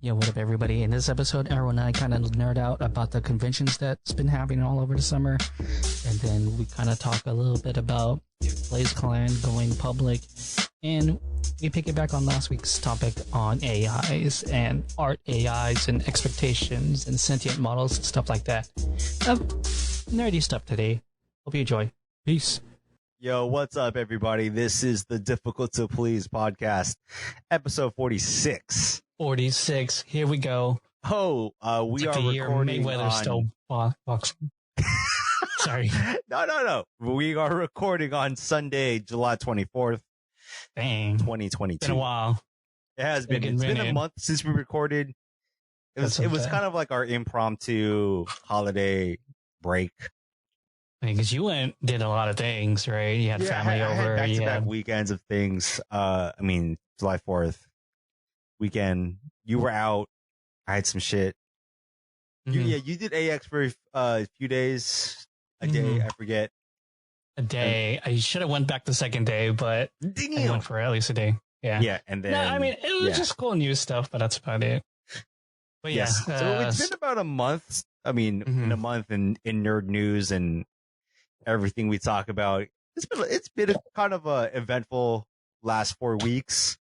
Yo, what up, everybody? In this episode, Errol and I kind of nerd out about the conventions that's been happening all over the summer. And then we kind of talk a little bit about Blaze Clan going public. And we pick it back on last week's topic on AIs and art AIs and expectations and sentient models and stuff like that. Nerdy stuff today. Hope you enjoy. Peace. Yo, what's up, everybody? This is the Difficult to Please podcast, episode 46. 46. Here we go. Oh, we are recording Mayweather still boxing. Sorry. No. We are recording on Sunday, July 24th. Dang. 2022. Been a while. It has been. It's been a month since we recorded. It was kind of like our impromptu holiday break. Because you did a lot of things, right? You had family over. I had back-to-back weekends of things. July 4th weekend. You were out. I had some shit. Mm-hmm. You did AX for a few days. A day, I forget. A day. I should have went back the second day, but I went for at least a day. Yeah. Yeah, and then... it was just cool news stuff, but that's about it. But yeah. So it's been about a month. In a month in nerd news and everything we talk about. It's been a kind of a eventful last 4 weeks.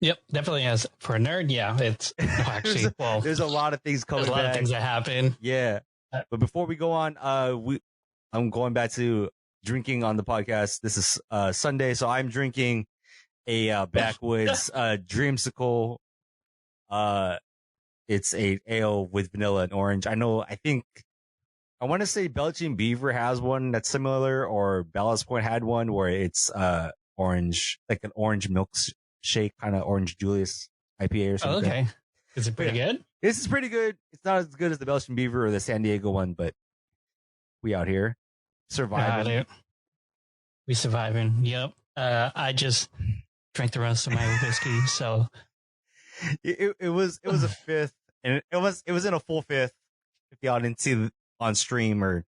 Yep, definitely has. For a nerd, yeah, it's actually there's a lot of things coming back. There's a lot of things that happen. Yeah. But before we go on, I'm going back to drinking on the podcast. This is Sunday, so I'm drinking a backwoods dreamsicle. It's a ale with vanilla and orange. I want to say Belgian Beaver has one that's similar, or Ballast Point had one where it's orange, like an orange milkshake, kind of Orange Julius IPA or something. Oh, okay. Is it pretty good? This is pretty good. It's not as good as the Belgian Beaver or the San Diego one, but we out here surviving. We surviving. Yep. I just drank the rest of my whiskey, so it was a fifth, and it was in a full fifth. If y'all didn't see on stream or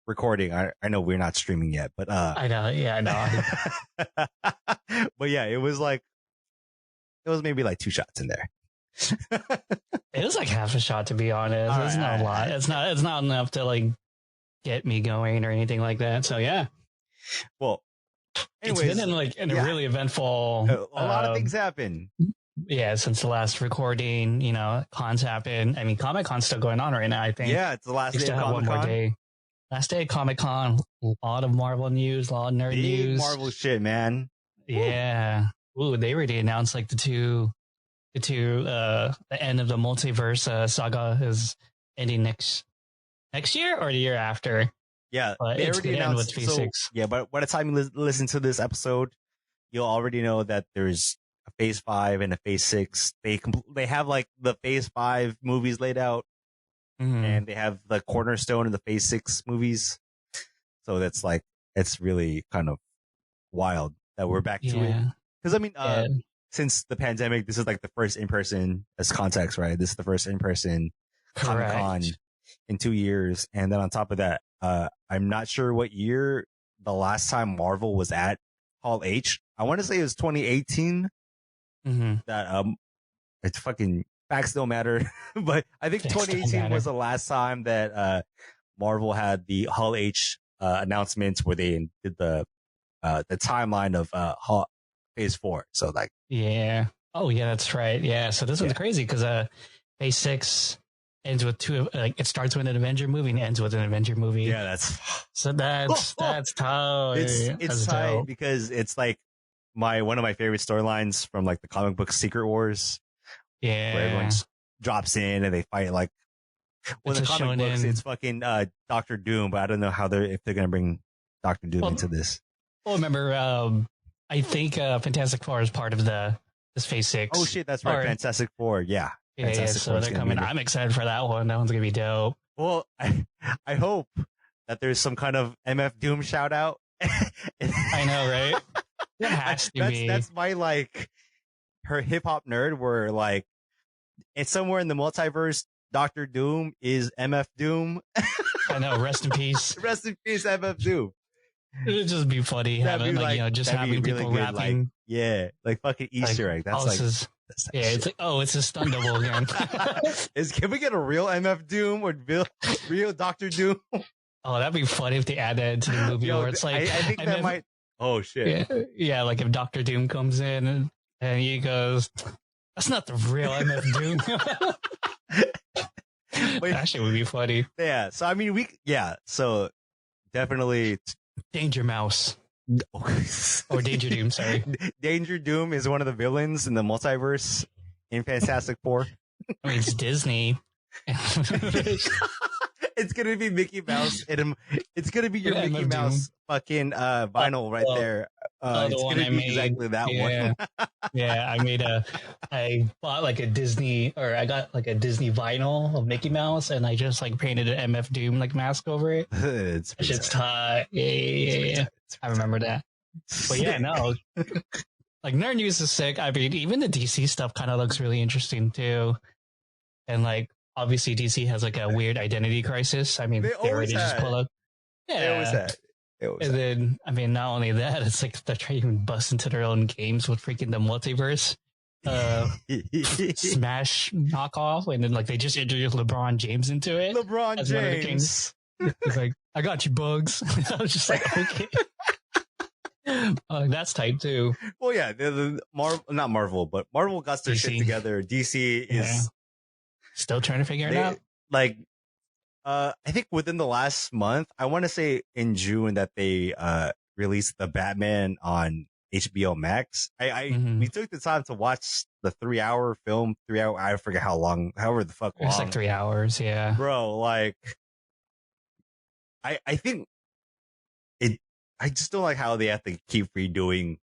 recording, I know we're not streaming yet, but I know. Yeah, I know. But yeah, it was maybe like 2 shots in there. It was like half a shot, to be honest. It's not a lot. It's not enough to like get me going or anything like that. So yeah. Well, anyways, it's been a really eventful. A lot of things happen. Yeah, since the last recording, cons happen. I mean, Comic-Con's still going on right now, I think. Yeah, it's the last day of Comic-Con. One more day. Last day of Comic-Con. A lot of Marvel news, a lot of nerd news. Marvel shit, man. Yeah. Ooh, they already announced like the end of the multiverse saga is ending next year or the year after. Yeah, but they already announced with P6. Yeah, but by the time you listen to this episode, you'll already know that there's a Phase 5 and a Phase 6. They have like the Phase 5 movies laid out, and they have the cornerstone of the Phase 6 movies. So that's like, it's really kind of wild that we're back to it. Because since the pandemic, this is like the first in-person, as context, right? This is the first in-person Comic-Con in 2 years. And then on top of that, I'm not sure what year the last time Marvel was at Hall H. I want to say it was 2018. That it's fucking facts don't matter, but I think 2018 was the last time that Marvel had the Hall H announcements where they did the timeline of Phase 4. So like, yeah. Oh yeah, that's right. Yeah. So this one's crazy because Phase 6 ends with it starts with an Avenger movie and ends with an Avenger movie. Yeah, that's tough. It's tight because it's like one of my favorite storylines from like the comic book Secret Wars. Yeah. Where everyone drops in and they fight like, well, the comic books, it's fucking Doctor Doom, but I don't know if they're gonna bring Doctor Doom into this. Well, remember, I think Fantastic Four is part of this Phase 6. Oh shit, that's right, Fantastic Four. Yeah. So they're coming. I'm excited for that one. That one's gonna be dope. Well, I hope that there's some kind of MF Doom shout out. I know, right? It has to be. That's my her hip hop nerd where like it's somewhere in the multiverse. Dr. Doom is MF Doom. I know. Rest in peace. Rest in peace, MF Doom. It'd just be funny having just having really people good, rapping. like fucking Easter egg. That's that's it's like, oh, it's a stun double again. Can we get a real MF Doom or real Doctor Doom? Oh, that'd be funny if they add that into the movie where it's like, I think that might. Oh shit! Yeah, like if Doctor Doom comes in and he goes, "That's not the real MF Doom." Actually, would be funny. Yeah. So I mean, So definitely, Danger Mouse. Or Danger Doom, sorry. Danger Doom is one of the villains in the multiverse in Fantastic Four. I mean, it's Disney. It's gonna be Mickey Mouse. It's gonna be your Mickey Mouse fucking vinyl right there. It's gonna be exactly that one. Yeah, I bought like a Disney, or I got like a Disney vinyl of Mickey Mouse, and I just like painted an MF Doom like mask over it. It's tight. Yeah. I remember that. But yeah, no. Like Nerd News is sick. I mean, even the DC stuff kind of looks really interesting too. And like, obviously DC has like a weird identity crisis. I mean, they already just pull up. Yeah. They always had. And then, I mean, not only that, it's like they're trying to even bust into their own games with freaking the multiverse. Smash knockoff, and then like they just introduced LeBron James into it. LeBron James. He's like, I got you, Bugs. I was just like, okay. That's tight too. Well, yeah, not Marvel, but Marvel got their shit together. DC is still trying to figure it out. Like, I think within the last month, I want to say in June that they released the Batman on HBO Max. We took the time to watch the 3-hour film. 3 hour, I forget how long, however the fuck long. It's like 3 hours, yeah, bro. Like, I think it. I just don't like how they have to keep redoing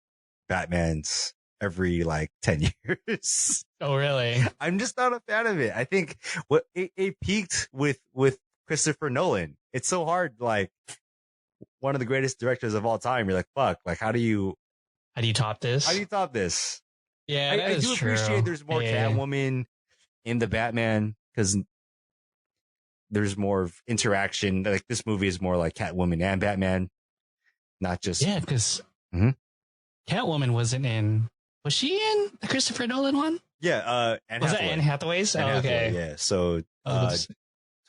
Batman's every like 10 years. Oh, really? I'm just not a fan of it. I think it peaked with Christopher Nolan. It's so hard, like one of the greatest directors of all time. You're like, fuck, like how do you top this? How do you top this? Yeah, I do appreciate there's more Catwoman in the Batman because there's more interaction. Like this movie is more like Catwoman and Batman, not just because Catwoman wasn't in. Was she in the Christopher Nolan one? Yeah, was that Anne Hathaway's? Anne Hathaway, okay. Yeah, so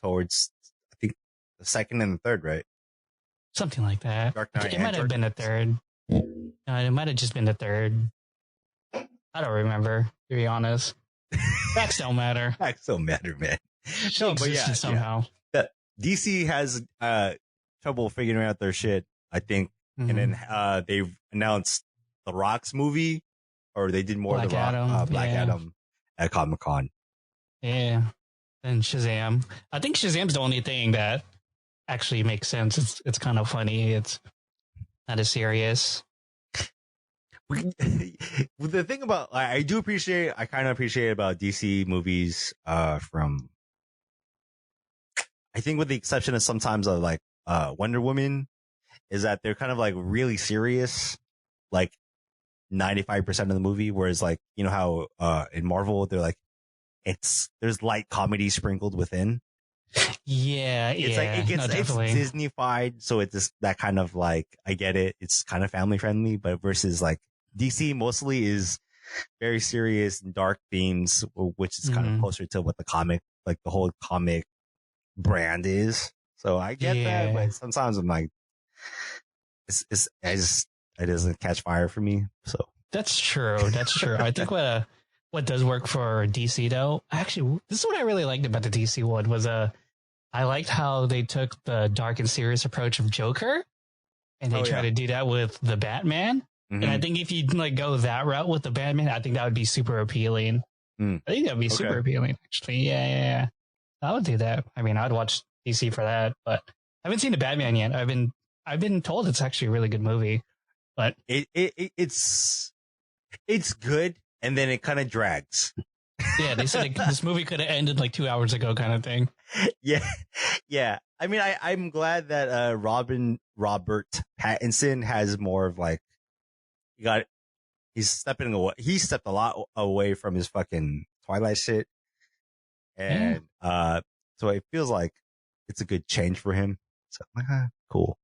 towards I think the second and the third, right? Something like that. Dark Knight. It might have been the third. No, it might have just been the third. I don't remember, to be honest. Facts don't matter. Facts don't matter, man. She existed somehow. Yeah. DC has trouble figuring out their shit, I think. And then they've announced The Rock's movie, or they did more of The Rock, Black Adam at Comic-Con. Yeah. And Shazam. I think Shazam's the only thing that actually makes sense. It's kind of funny. It's not as serious. The thing about I kind of appreciate about DC movies from I think with the exception of sometimes of like Wonder Woman is that they're kind of like really serious like 95% of the movie, whereas like you know how in Marvel they're like there's light comedy sprinkled within. Yeah, it's like it's Disney-fied, so it's just that kind of like I get it. It's kind of family friendly, but versus like DC mostly is very serious and dark themes, which is kind of closer to what the comic, like the whole comic brand is. So I get that, but sometimes I'm like, it doesn't catch fire for me. So that's true. I think what does work for DC though, actually, this is what I really liked about the DC one was I liked how they took the dark and serious approach of Joker, and they try to do that with the Batman. And I think if you like go that route with the Batman, I think that would be super appealing. I think that would be super appealing, actually. Yeah. I would do that. I mean, I'd watch DC for that, but I haven't seen the Batman yet. I've been told it's actually a really good movie, but it's good, and then it kind of drags. Yeah, they said this movie could have ended like 2 hours ago, kind of thing. Yeah. I mean, I'm glad that Robert Pattinson has more of like he's stepping away. He stepped a lot away from his fucking Twilight shit, and so it feels like it's a good change for him. So cool.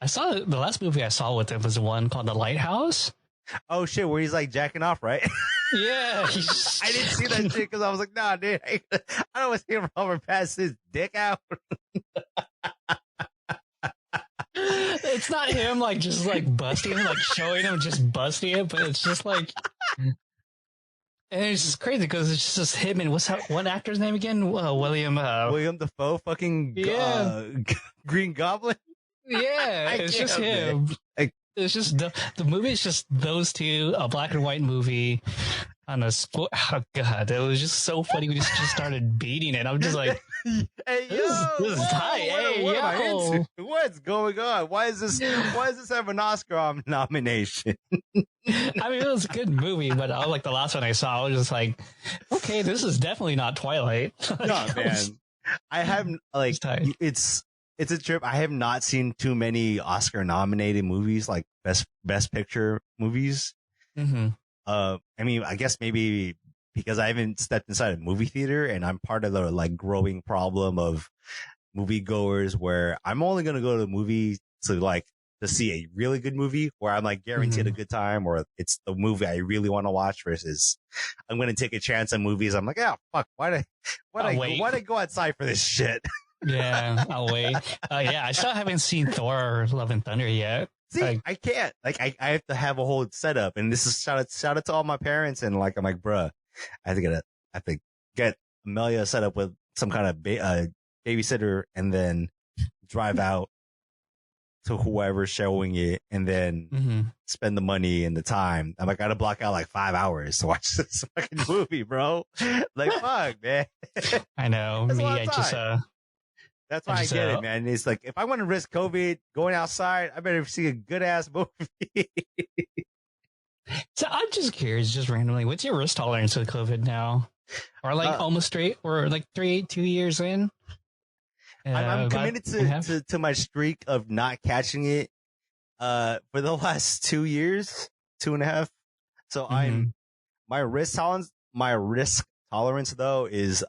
I saw the last movie I saw with him was one called The Lighthouse. Oh shit, where he's like jacking off, right? Yeah, I didn't see that shit because I was like, nah, dude, I don't want to see Robert pass his dick out. It's not him like just like busting him, like showing him just busting it, but it's just like, and it's just crazy because it's just him and what actor's name again? William Dafoe, fucking Green Goblin. Yeah, it's just him. It's just the movie is just those two, a black and white movie on a school. Oh god, it was just so funny. We just started beating it. I'm just like, hey, this is tight. Hey, what am I into? What's going on? Why does this have an Oscar nomination? I mean, it was a good movie, but like the last one I saw, I was just like, okay, this is definitely not Twilight. No, man. I haven't like it's a trip. I have not seen too many Oscar nominated movies, like best picture movies. Mm-hmm. I mean, I guess maybe because I haven't stepped inside a movie theater, and I'm part of the like growing problem of moviegoers where I'm only going to go to the movie to see a really good movie where I'm like guaranteed a good time, or it's the movie I really want to watch versus I'm going to take a chance on movies. I'm like, yeah, fuck, why did I go outside for this shit? Yeah, I'll wait. Yeah, I still haven't seen Thor: Love and Thunder yet. See, I can't. Like, I have to have a whole setup, and this is shout out to all my parents. And like, I'm like, bruh, I have to get Amelia set up with some kind of babysitter, and then drive out to whoever's showing it, and then spend the money and the time. I'm like, I gotta block out like 5 hours to watch this fucking movie, bro. Like, fuck, man. I know. That's why I get it, man. It's like, if I want to risk COVID going outside, I better see a good ass movie. So I'm just curious, just randomly, what's your risk tolerance with COVID now? Or like almost straight, or like 2 years in? I'm committed to my streak of not catching it for the last 2 years, 2.5. So my risk tolerance though is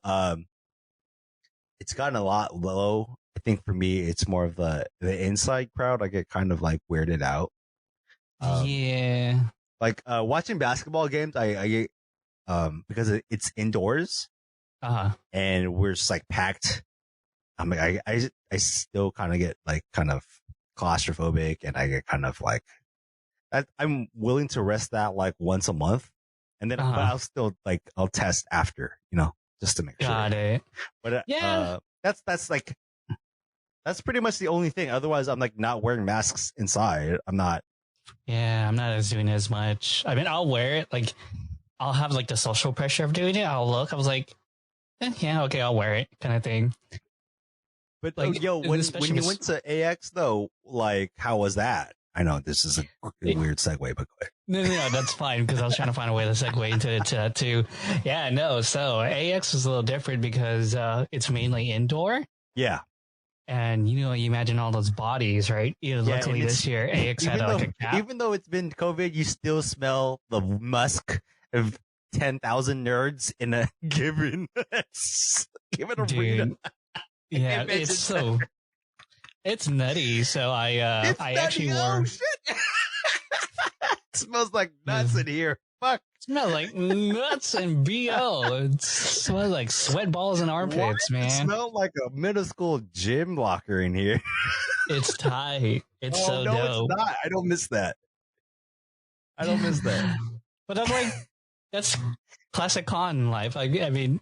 it's gotten a lot low. I think for me, it's more of the inside crowd. I get kind of like weirded out. Yeah. Like watching basketball games, I get because it's indoors. And we're just like packed. I'm like, I still kind of get like kind of claustrophobic, and I get kind of like, I'm willing to rest that like once a month, and then but I'll still like, I'll test after, just to make sure. Got it. But that's pretty much the only thing. Otherwise, I'm like not wearing masks inside. I'm not doing as much. I mean, I'll wear it. Like, I'll have like the social pressure of doing it. I was like, yeah, okay, I'll wear it, kind of thing. But like, when you went to AX though, like, how was that? I know this is a weird segue, but go ahead. No, that's fine, because I was trying to find a way to segue into it too. Yeah, no. So AX is a little different because it's mainly indoor. Yeah. And you imagine all those bodies, right? Luckily this year AX had like a cap. Even though it's been COVID, you still smell the musk of 10,000 nerds in a given arena. Yeah, it's nutty. So I actually wore. Shit. It smells like nuts in here. Fuck. It smells like nuts and BO. It smells like sweat balls and armpits, man. It smells like a middle school gym locker in here. It's tight. It's so dope. It's not. I don't miss that. But I'm like, that's classic con life. I mean,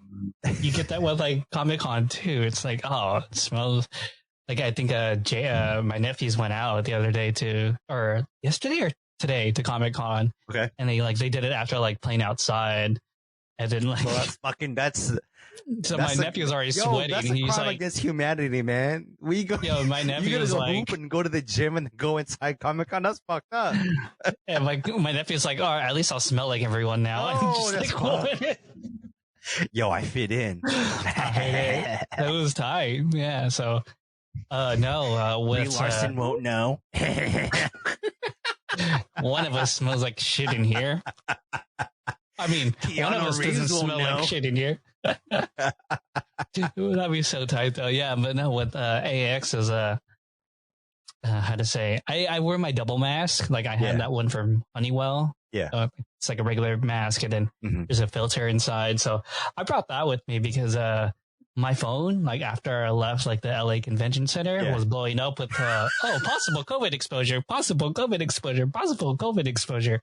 you get that with like Comic Con too. It's like, oh, it smells like, I think my nephews went out the other day or yesterday or today to Comic Con. Okay. And they did it after like playing outside. And then like, so my nephew's already sweating. That's a crime against humanity, man. My nephew was like, hoop and go to the gym and go inside Comic Con. That's fucked up. And my nephew's like, oh, at least I'll smell like everyone now. Oh, that's like, yo, I fit in. It was tight. Yeah. So, no, Brie Larson won't know. One of us smells like shit in here. I mean, one of us doesn't smell like shit in here. Dude, that'd be so tight though. Yeah, but no, with AX is how to say, I wear my double mask. Like I had that one from Honeywell. Yeah. It's like a regular mask and then there's a filter inside. So I brought that with me because, my phone, like after I left like the LA Convention Center was blowing up with, possible COVID exposure, possible COVID exposure, possible COVID exposure.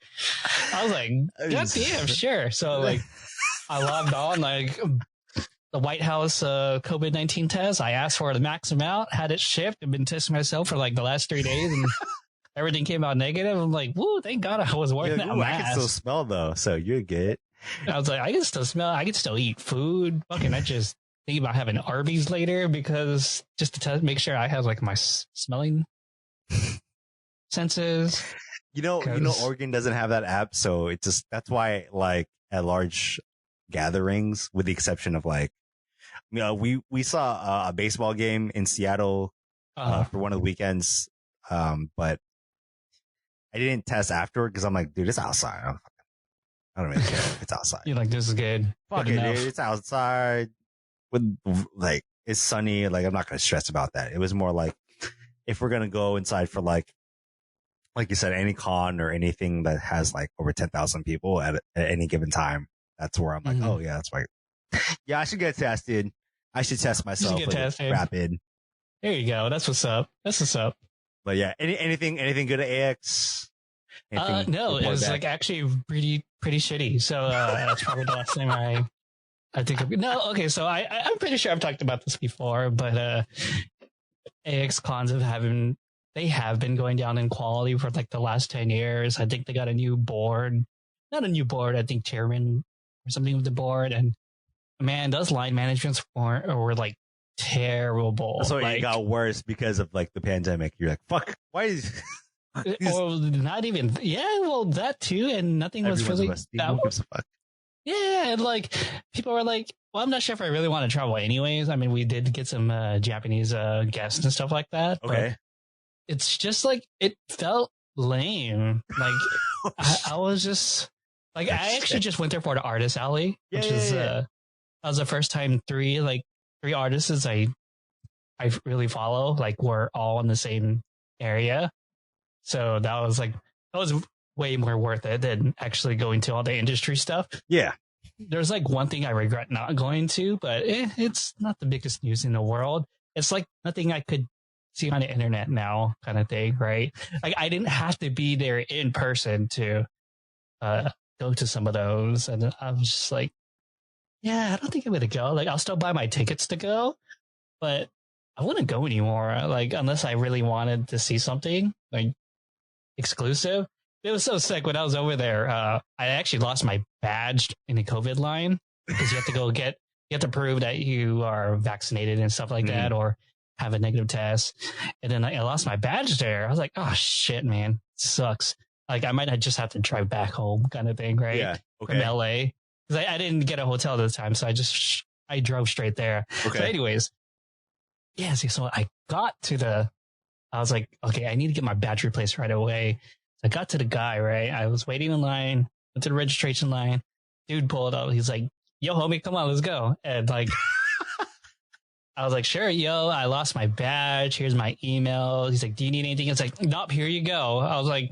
I was like, God damn, sure. So like I logged on, like the White House COVID-19 test. I asked for the max amount, had it shipped, and been testing myself for like the last 3 days, and everything came out negative. I'm like, woo, thank God I was wearing that mask. I can still smell though, so you're good. I was like, I can still smell. I can still eat food. Fucking, I just think about having Arby's later because just to make sure I have like my smelling senses. You know, Oregon doesn't have that app, so it just that's why like at large gatherings, with the exception of like, we saw a baseball game in Seattle for one of the weekends, but I didn't test afterward because I'm like, dude, it's outside. I don't really care if it's outside. You're like, this is good. Fuck it, dude. It's outside. With like, it's sunny. Like, I'm not going to stress about that. It was more like, if we're going to go inside for like you said, any con or anything that has like over 10,000 people at any given time, that's where I'm like, oh yeah, that's right. Yeah, I should get tested. I should test myself with rapid. There you go. That's what's up. But yeah, anything good at AX? No, it was back? Like actually pretty shitty. So that's probably the last time I think no. Okay, so I'm pretty sure I've talked about this before, but AX cons have been going down in quality for like the last 10 years. I think they got a new board, not a new board. I think chairman or something with the board, and man, those line managements were like terrible. So like, it got worse because of like the pandemic. You're like, fuck, why is or not even well that too, and nothing was really that was fuck. Yeah, and like people were like, well, I'm not sure if I really want to travel anyways. I mean, we did get some Japanese guests and stuff like that. Okay. But it's just like it felt lame. Like I was just like I actually just went there for the artist alley, which is that was the first time three artists I really follow like were all in the same area. So that was way more worth it than actually going to all the industry stuff. Yeah. There's like one thing I regret not going to, but it's not the biggest news in the world. It's like nothing I could see on the internet now kind of thing, right? Like I didn't have to be there in person to go to some of those. And I was just like, yeah, I don't think I'm going to go. Like I'll still buy my tickets to go, but I wouldn't go anymore. Like unless I really wanted to see something like exclusive. It was so sick when I was over there. I actually lost my badge in the COVID line because you have to prove that you are vaccinated and stuff like that, or have a negative test. And then I lost my badge there. I was like, oh shit, man, sucks. Like I might just have to drive back home kind of thing. Right. Yeah. Okay. From LA. Cause I didn't get a hotel at the time. So I drove straight there. Okay. So anyways. Yeah. So I was like, okay, I need to get my badge replaced right away. I got to the guy, right? I was waiting in line, went to the registration line. Dude pulled up. He's like, yo, homie, come on, let's go. And like, I was like, sure, yo, I lost my badge. Here's my email. He's like, do you need anything? It's like, nope, here you go. I was like,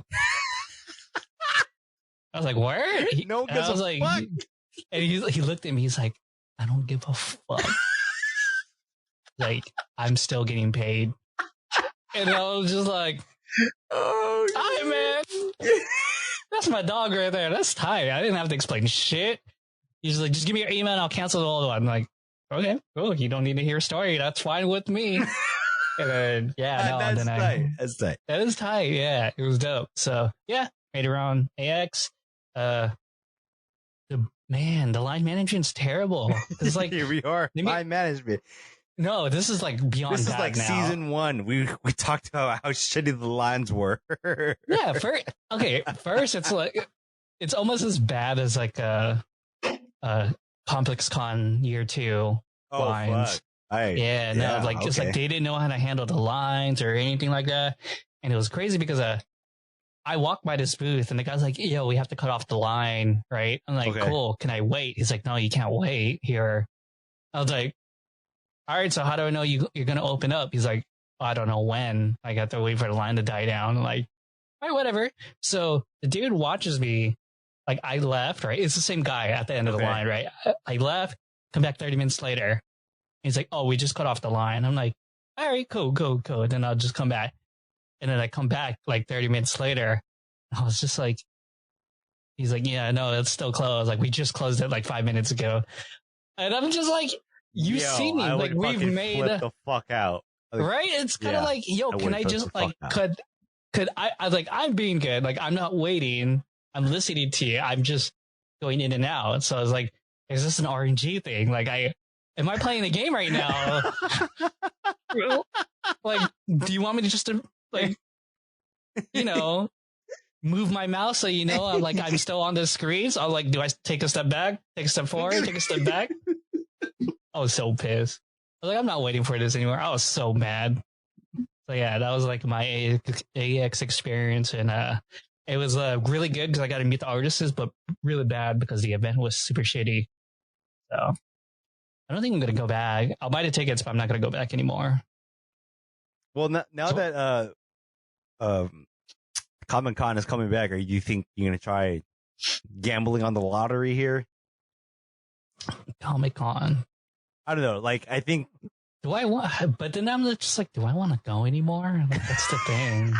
where? No, I was like, fuck. And he looked at me. He's like, I don't give a fuck. Like, I'm still getting paid. And I was just like, oh, hi, man. That's my dog right there. That's tight. I didn't have to explain shit. He's like, just give me your email and I'll cancel the old one. I'm like, okay, cool. You don't need to hear a story. That's fine with me. And then, that's tight. That's tight. That is tight. Yeah, it was dope. So, yeah, made around AX. The line management's terrible. It's like, here we are. Line management. No, this is like beyond. This is like now. Season 1. We talked about how shitty the lines were. Yeah. First, it's like it's almost as bad as like Complex Con Year 2 lines. Fuck. It's like they didn't know how to handle the lines or anything like that, and it was crazy because I walked by this booth and the guy's like, "Yo, we have to cut off the line, right?" I'm like, "Cool, can I wait?" He's like, "No, you can't wait here." I was like, all right, so how do I know you're going to open up? He's like, I don't know when. I got to wait for the line to die down. I'm like, all right, whatever. So the dude watches me. Like I left, right? It's the same guy at the end of the line, right? I left, come back 30 minutes later. He's like, oh, we just cut off the line. I'm like, all right, cool. Then I'll just come back. And then I come back like 30 minutes later. I was just like, he's like, yeah, no, it's still closed. Like we just closed it like 5 minutes ago. And I'm just like, you see me, I like would we've made flip the fuck out. Like, right. It's kind of like, yo, can I just like, could I like, I'm being good. Like I'm not waiting. I'm listening to you. I'm just going in and out. So I was like, is this an RNG thing? Like am I playing a game right now? Like, do you want me to just like, you know, move my mouse so you know I'm still on the screen? So I'm like, do I take a step back, take a step forward, take a step back? I was so pissed. I was like, I'm not waiting for this anymore. I was so mad. So yeah, that was like my AX experience, and it was really good because I got to meet the artists, but really bad because the event was super shitty. So I don't think I'm gonna go back. I'll buy the tickets, but I'm not gonna go back anymore. Well, now that Comic Con is coming back, or do you think you're gonna try gambling on the lottery here? Comic Con. I don't know. Like, I think. Do I want? But then I'm just like, do I want to go anymore? Like, that's the thing.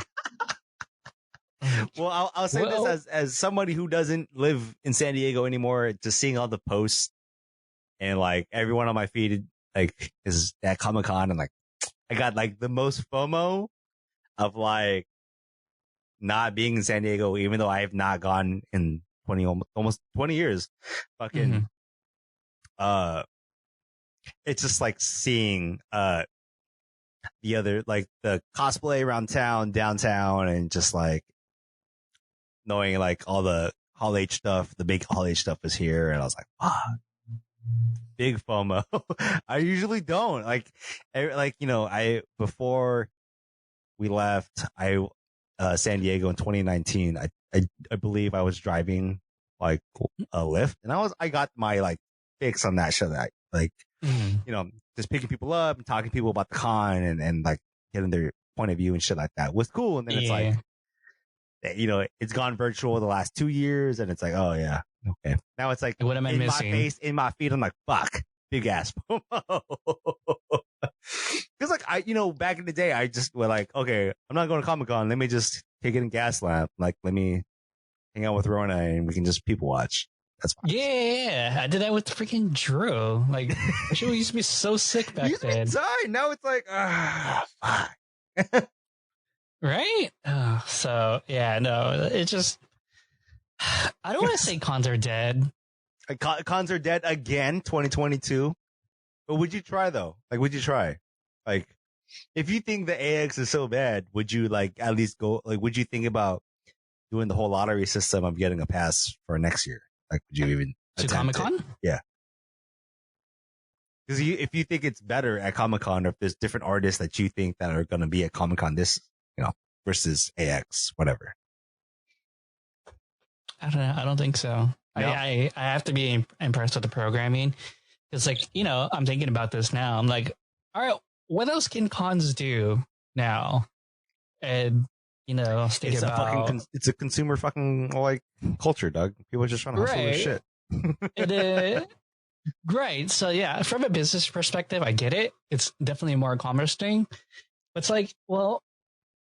Well, I'll say this as somebody who doesn't live in San Diego anymore, just seeing all the posts and like everyone on my feed like is at Comic Con, and like I got like the most FOMO of like not being in San Diego, even though I have not gone in almost 20 years. Fucking, it's just like seeing, the other, like the cosplay around downtown, and just like knowing like all the Hall H stuff, the big Hall H stuff is here. And I was like, fuck, big FOMO. I usually don't before we left, San Diego in 2019, I believe I was driving like a Lyft, and I got my like fix on that shit. That just picking people up and talking to people about the con, and like getting their point of view and shit like that was cool. And then it's like, it's gone virtual the last 2 years, and it's like, oh yeah, okay. Now it's like what am I missing? My face, in my feet. I'm like, fuck, big ass FOMO. Because like back in the day, I just were like, okay, I'm not going to Comic Con. Let me just take it in Gaslamp. Like, let me hang out with Rona, and we can just people watch. That's fine. Yeah. I did that with freaking Drew. Like, she used to be so sick back then. Now it's like, fuck. Right? So yeah, no, it just. I don't want to say cons are dead. Cons are dead again, 2022. But would you try though? Like, would you try? Like, if you think the AX is so bad, would you like at least go? Like, would you think about doing the whole lottery system of getting a pass for next year? Like, would you even to Comic Con? Yeah. Because if you think it's better at Comic Con, or if there's different artists that you think that are going to be at Comic Con versus AX, whatever. I don't know. I don't think so. No? I have to be impressed with the programming. It's like, I'm thinking about this now. I'm like, all right, what else can cons do now? And, it's a consumer fucking like culture, Doug. People are just trying to hustle this shit. Right. So yeah, from a business perspective, I get it. It's definitely a more commerce thing. But it's like, well,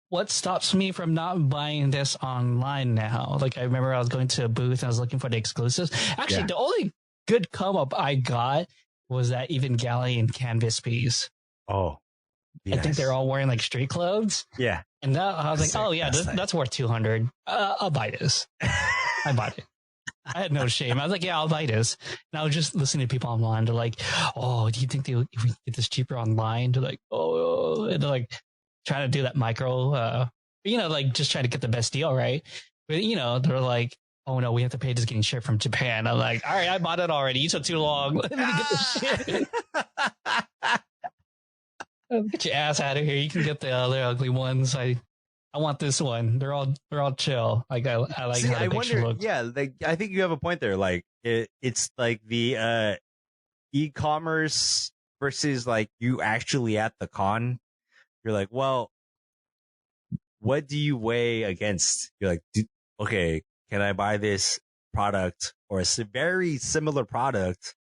what stops me from not buying this online now? Like, I remember I was going to a booth and I was looking for the exclusives. Actually, the only good come up I got was that Evangelion canvas piece. Oh, yes. I think they're all wearing like street clothes. Yeah. And I was like, oh yeah, that's worth 200. I'll buy this. I bought it. I had no shame. I was like, yeah, I'll buy this. And I was just listening to people online. They're like, oh, do you think if we get this cheaper online? They're like, oh, and they're like trying to do that micro, like just trying to get the best deal, right? But, they're like, oh no, we have to pay this getting shipped from Japan. I'm like, all right, I bought it already. You took too long. Let me get the shit. Get your ass out of here. You can get the other ugly ones. I want this one. They're all chill. Like I like how the picture looks. Yeah, like I think you have a point there. Like it's like the e-commerce versus like you actually at the con. you're like, well, what do you weigh against? You're like, okay, can I buy this product or a very similar product?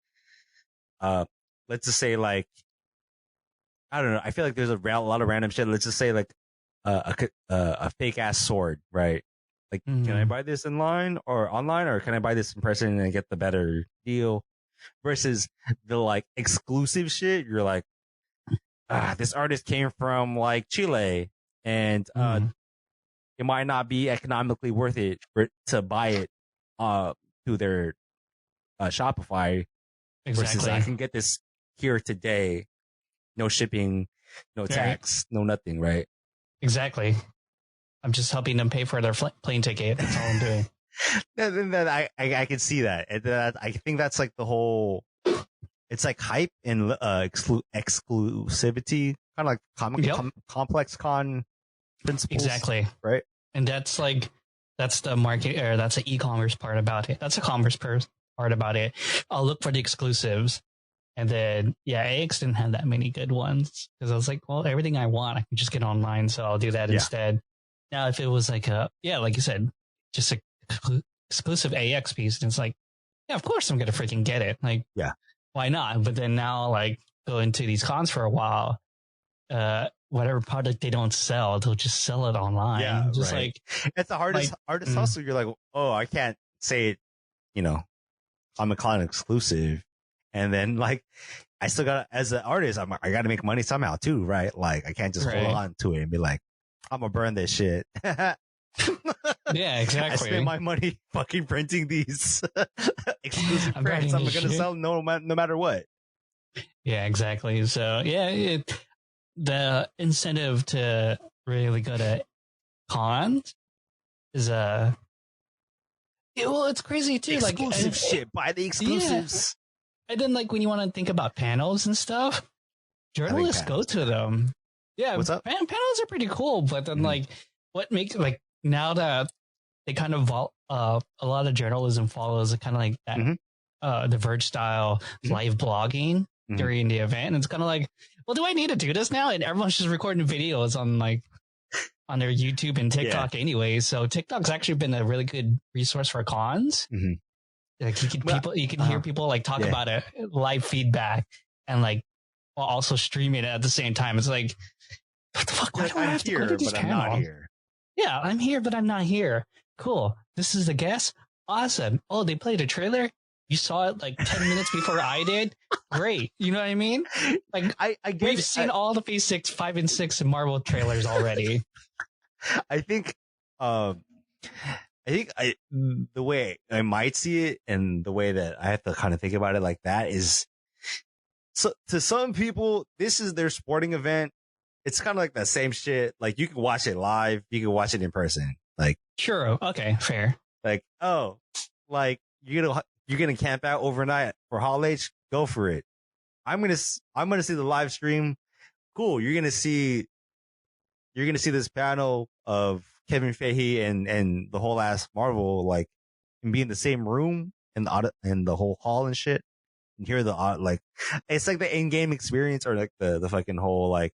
Let's just say like, I don't know. I feel like there's a lot of random shit. Let's just say like a fake ass sword, right? Like, can I buy this online, or can I buy this in person and get the better deal? Versus the like exclusive shit, you're like, this artist came from like Chile, and it might not be economically worth it to buy it through their Shopify. Exactly. Versus I can get this here today, no shipping, no tax, no nothing, right? Exactly. I'm just helping them pay for their plane ticket. That's all I'm doing. Then I can see that. And I think that's like the whole. It's like hype and exclusivity, kind of like complex con principles. Exactly. Right. And that's the market, or that's the e-commerce part about it. That's a commerce part about it. I'll look for the exclusives. And then, AX didn't have that many good ones because I was like, well, everything I want, I can just get online. So I'll do that instead. Now, if it was like like you said, just a exclusive AX piece, and it's like, of course I'm going to freaking get it. Like, why not? But then now, like, going to these cons for a while, whatever product they don't sell, they'll just sell it online. Yeah, just right. It's the hardest hustle. You're like, oh, I can't say it, I'm a con exclusive. And then like, I still got, as an artist, I got to make money somehow too, right? Like, I can't just hold on to it and be like, I'm gonna burn this shit. Yeah, exactly. I spent my money fucking printing these exclusive prints. I'm gonna sell no matter what. Yeah, exactly. So the incentive to really go to cons is it's crazy too. Exclusive shit. Buy the exclusives. Yeah. And then like when you want to think about panels and stuff, journalists go to them. Yeah, what's up? Panels are pretty cool, but then like what makes like now that they kind of a lot of journalism follows kind of like that the Verge style live blogging during the event, and it's kind of like, well, do I need to do this now? And everyone's just recording videos on their YouTube and TikTok anyway. So TikTok's actually been a really good resource for cons. Like you can hear people like talk about it, live feedback, and like while also streaming it at the same time. It's like, what the fuck? Why do I have to go to these panels? I'm not here. Yeah, I'm here, but I'm not here. Cool. This is the guest. Awesome. Oh, they played a trailer. You saw it like 10 minutes before I did. Great. You know what I mean? Like we've seen all the Phase 6, 5, and 6 and Marvel trailers already. I think the way I might see it, and the way that I have to kind of think about it like that is, so to some people, this is their sporting event. It's kind of like the same shit. Like you can watch it live, you can watch it in person. Like, sure, okay, fair. Like, oh, like you're gonna camp out overnight for Hall H, go for it. I'm gonna see the live stream. Cool, you're gonna see this panel of Kevin Feige and the whole ass Marvel, like, and be in the same room in the whole hall and shit, and hear the like, it's like the in-game experience, or like the fucking whole like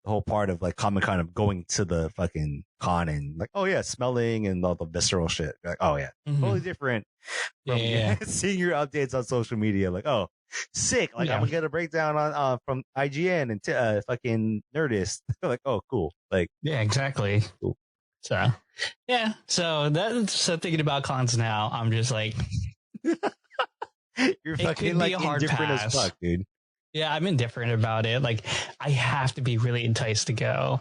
the whole part of like Comic-Con of going to the fucking con and like, oh yeah, smelling and all the visceral shit. Like, oh yeah, totally different from seeing your updates on social media. Like, oh, sick. Like I'm gonna get a breakdown on from IGN and fucking Nerdist. Like, oh, cool. Like, yeah, exactly. Cool. So thinking about cons now, I'm just like, you're fucking like indifferent as fuck, dude. Yeah, I'm indifferent about it. Like, I have to be really enticed to go.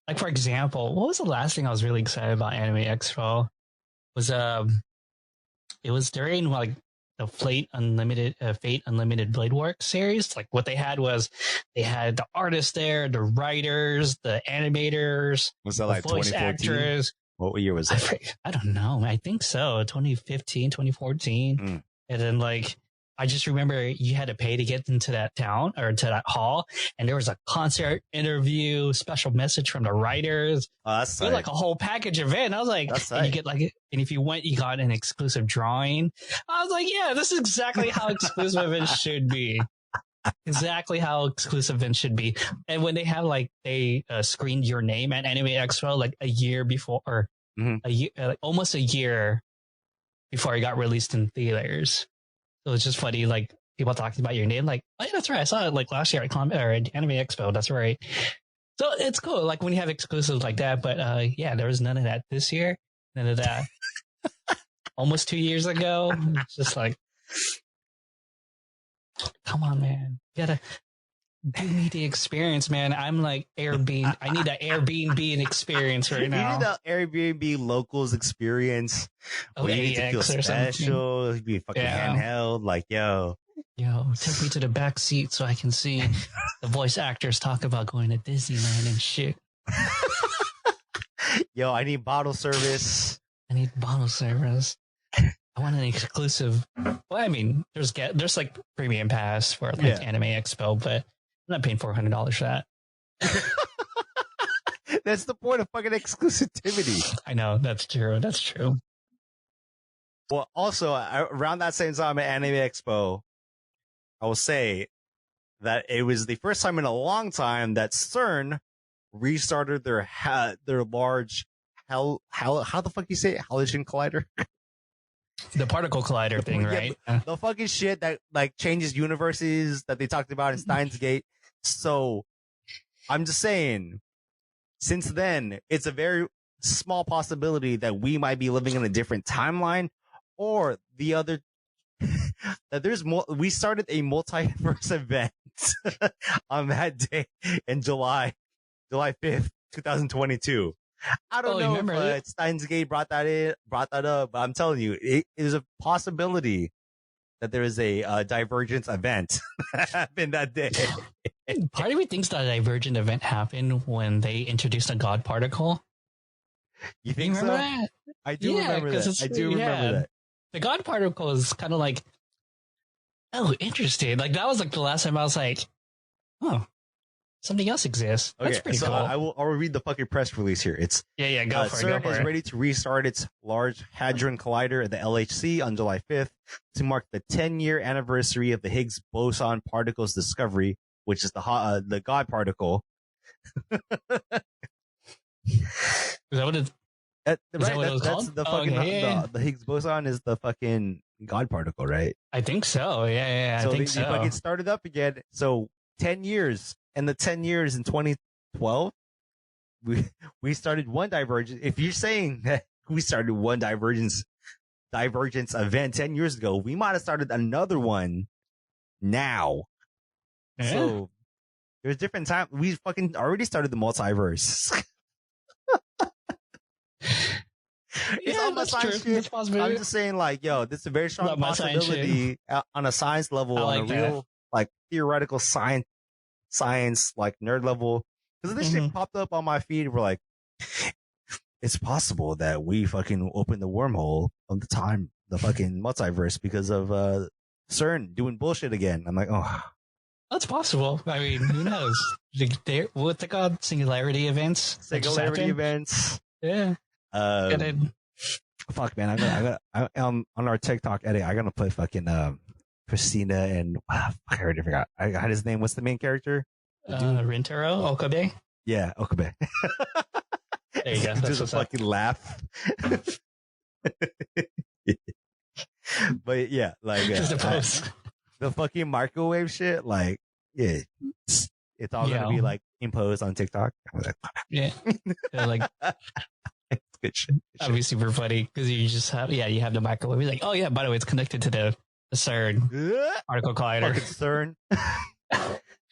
Like, for example, what was the last thing I was really excited about Anime Expo? It was during like the Fate Unlimited Blade Works series. Like, what they had was they had the artists there, the writers, the animators, was that like voice 2014? Actors. What year was that? I don't know. I think so. 2015, 2014. And then like, I just remember you had to pay to get into that town or to that hall, and there was a concert, interview, special message from the writers. Oh, that's like a whole package event. I was like, and you get like, and if you went, you got an exclusive drawing. I was like, yeah, this is exactly how exclusive it should be. exactly how exclusive events should be. And when they have like they screened your name at Anime Expo like a year before, or a year, like almost a year before it got released in theaters. So it's just funny, like people talking about your name, like, oh yeah, that's right, I saw it like last year at Anime Expo. That's right. So it's cool, like when you have exclusives like that. But yeah, there was none of that this year. None of that. Almost 2 years ago, it's just like, come on, man, you gotta give me the experience, man. I'm like Airbnb. I need an Airbnb experience right now. You need the Airbnb locals experience. Oh, where you need to feel special. Be fucking handheld. Like, yo, take me to the back seat so I can see the voice actors talk about going to Disneyland and shit. Yo, I need bottle service. I need bottle service. I want an exclusive. Well, I mean, there's like premium pass for like Anime Expo, but I'm not paying $400 for that. That's the point of fucking exclusivity. I know, that's true. That's true. Well, also around that same time at Anime Expo, I will say that it was the first time in a long time that CERN restarted their large how the fuck you say it? Halogen collider. The particle collider thing, right? The fucking shit that like changes universes that they talked about in Steins Gate. So I'm just saying, since then, it's a very small possibility that we might be living in a different timeline, or the other that there's more. We started a multiverse event on that day in July 5th, 2022. I don't know if Steins Gate brought that up, but I'm telling you, it is a possibility that there is a divergence event that happened that day. Part of me thinks that divergent event happened when they introduced a God particle. You think so? That? I do remember that. I do remember that. The God particle is kind of like, oh, interesting. Like that was like the last time I was like, oh, something else exists. That's pretty cool. I'll read the fucking press release here. It's go for it. CERN is ready to restart its Large Hadron Collider at the LHC on July 5th to mark the 10-year anniversary of the Higgs boson particle's discovery, which is the God particle. Is that what it's? Is that what it was called? The fucking the Higgs boson is the fucking God particle, right? I think so. Yeah. So I think they fucking started up again. So 10 years. And the 10 years in 2012, we started one divergence. If you're saying that we started one divergence event 10 years ago, we might have started another one now. Yeah. So there's different time. We fucking already started the multiverse. It's all my science shit. I'm just saying, like, yo, this is a very strong possibility on a science level, on a real, like, theoretical science like nerd level, because this shit popped up on my feed. We're like, it's possible that we fucking opened the wormhole of the fucking multiverse because of CERN doing bullshit again. I'm like, oh, that's possible. I mean, who knows? What they call singularity events? Yeah. Fuck, man. I on our TikTok edit, I'm gonna put fucking Christina and I already forgot. I got his name. What's the main character? Rintaro Okabe. Yeah, Okabe. There you go. Just a fucking laugh. But yeah, like the fucking microwave shit. Like, yeah, it's all gonna be like imposed on TikTok. Yeah, like. Good shit. That'd be super funny because you just have the microwave. You're like, oh yeah, by the way, it's connected to the CERN particle collider. Fucking CERN.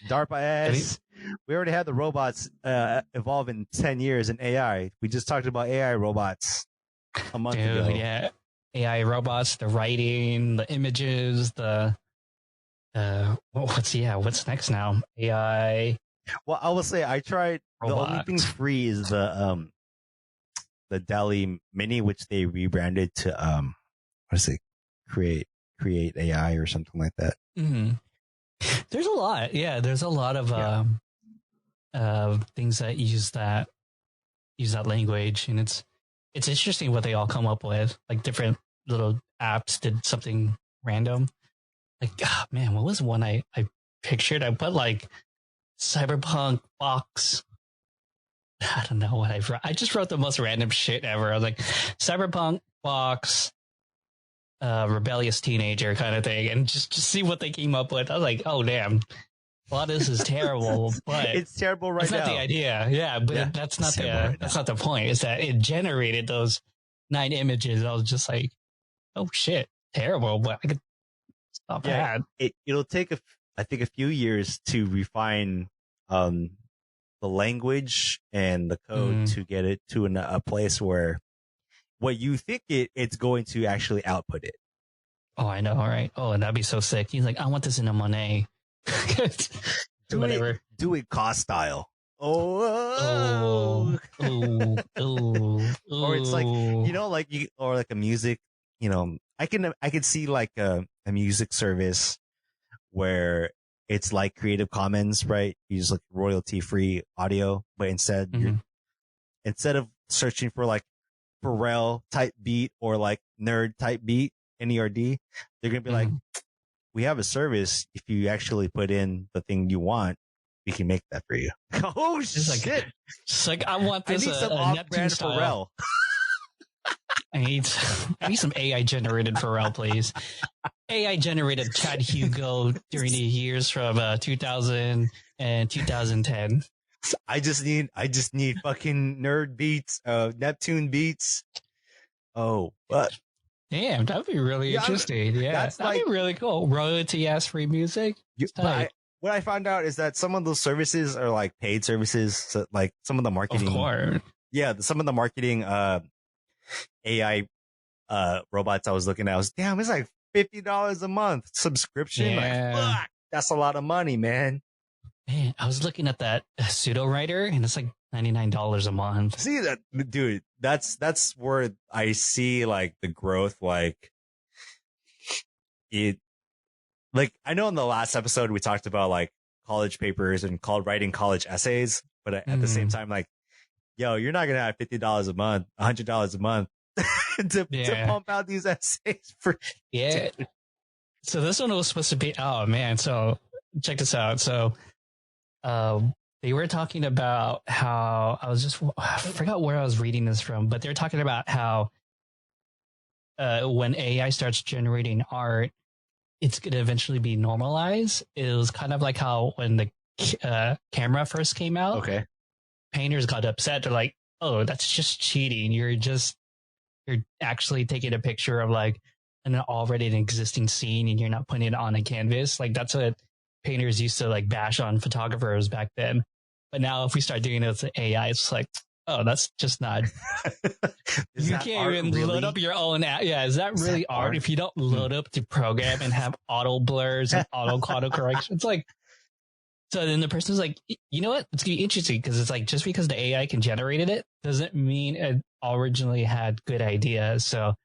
DARPA ass. We already had the robots evolve in 10 years in AI. We just talked about AI robots a month ago. Yeah, AI robots, the writing, the images, what's next now? AI. Well, I will say I tried. Robot. The only thing free is the DALL-E Mini, which they rebranded to create AI or something like that. Mm-hmm. There's a lot. Yeah, there's a lot of things that use that language, and it's interesting what they all come up with. Like different little apps did something random. Like, man, what was one I pictured. I put like Cyberpunk box. I don't know what I wrote. I just wrote the most random shit ever. I was like Cyberpunk box, rebellious teenager kind of thing, and just see what they came up with. I was like, oh damn, a lot of this is terrible, but it's terrible right that's now. not the idea. Yeah, but that's not the point. Is that it generated those 9 images? I was just like, oh shit, terrible, but I could stop bad. It'll take I think a few years to refine the language and the code to get it to a place where what you think it's going to actually output it. Oh, I know, right? Oh, and that'd be so sick. He's like, I want this in a Monet. Whatever. Do it cost style. Or it's like, or like a music, I can see like a music service where it's like Creative Commons, right? You just like royalty free audio, but instead of searching for like Pharrell type beat or like nerd type beat, NERD, they're going to be like, we have a service. If you actually put in the thing you want, we can make that for you. Oh shit. It's like, I want this. I need some off-brand Pharrell. I need some AI generated Pharrell, please. AI generated Chad Hugo during the years from 2000 and 2010. I just need fucking nerd beats, Neptune beats. Oh, but damn, that'd be really interesting. Yeah, that'd be really cool. Royalty ass free music. What I found out is that some of those services are like paid services. So like some of the marketing, of course. Yeah, some of the marketing AI robots I was looking at was it's like $50 a month subscription. Yeah. Like, fuck, that's a lot of money, man. Man, I was looking at that pseudo writer and it's like $99 a month. See that, dude? That's where I see like the growth. Like it, like I know in the last episode we talked about like college papers and writing college essays, but at the same time, like, yo, you're not gonna have $50 a month, $100 a month to pump out these essays for. Yeah. So this one was supposed to be. Oh man! So check this out. So, they were talking about how I forgot where I was reading this from, but they're talking about how when AI starts generating art, it's going to eventually be normalized. It was kind of like how when the camera first came out, okay, painters got upset. They're like, oh, that's just cheating. You're actually taking a picture of like an already an existing scene and you're not putting it on a canvas. Like that's what painters used to like bash on photographers back then. But now if we start doing it with AI, it's like, oh, that's just not. You can't even load up your own. Yeah, is that really art if you don't load up the program and have auto blurs and auto correction? It's like, so then the person's like, you know what? It's gonna be interesting because it's like just because the AI can generate it doesn't mean it originally had good ideas. So,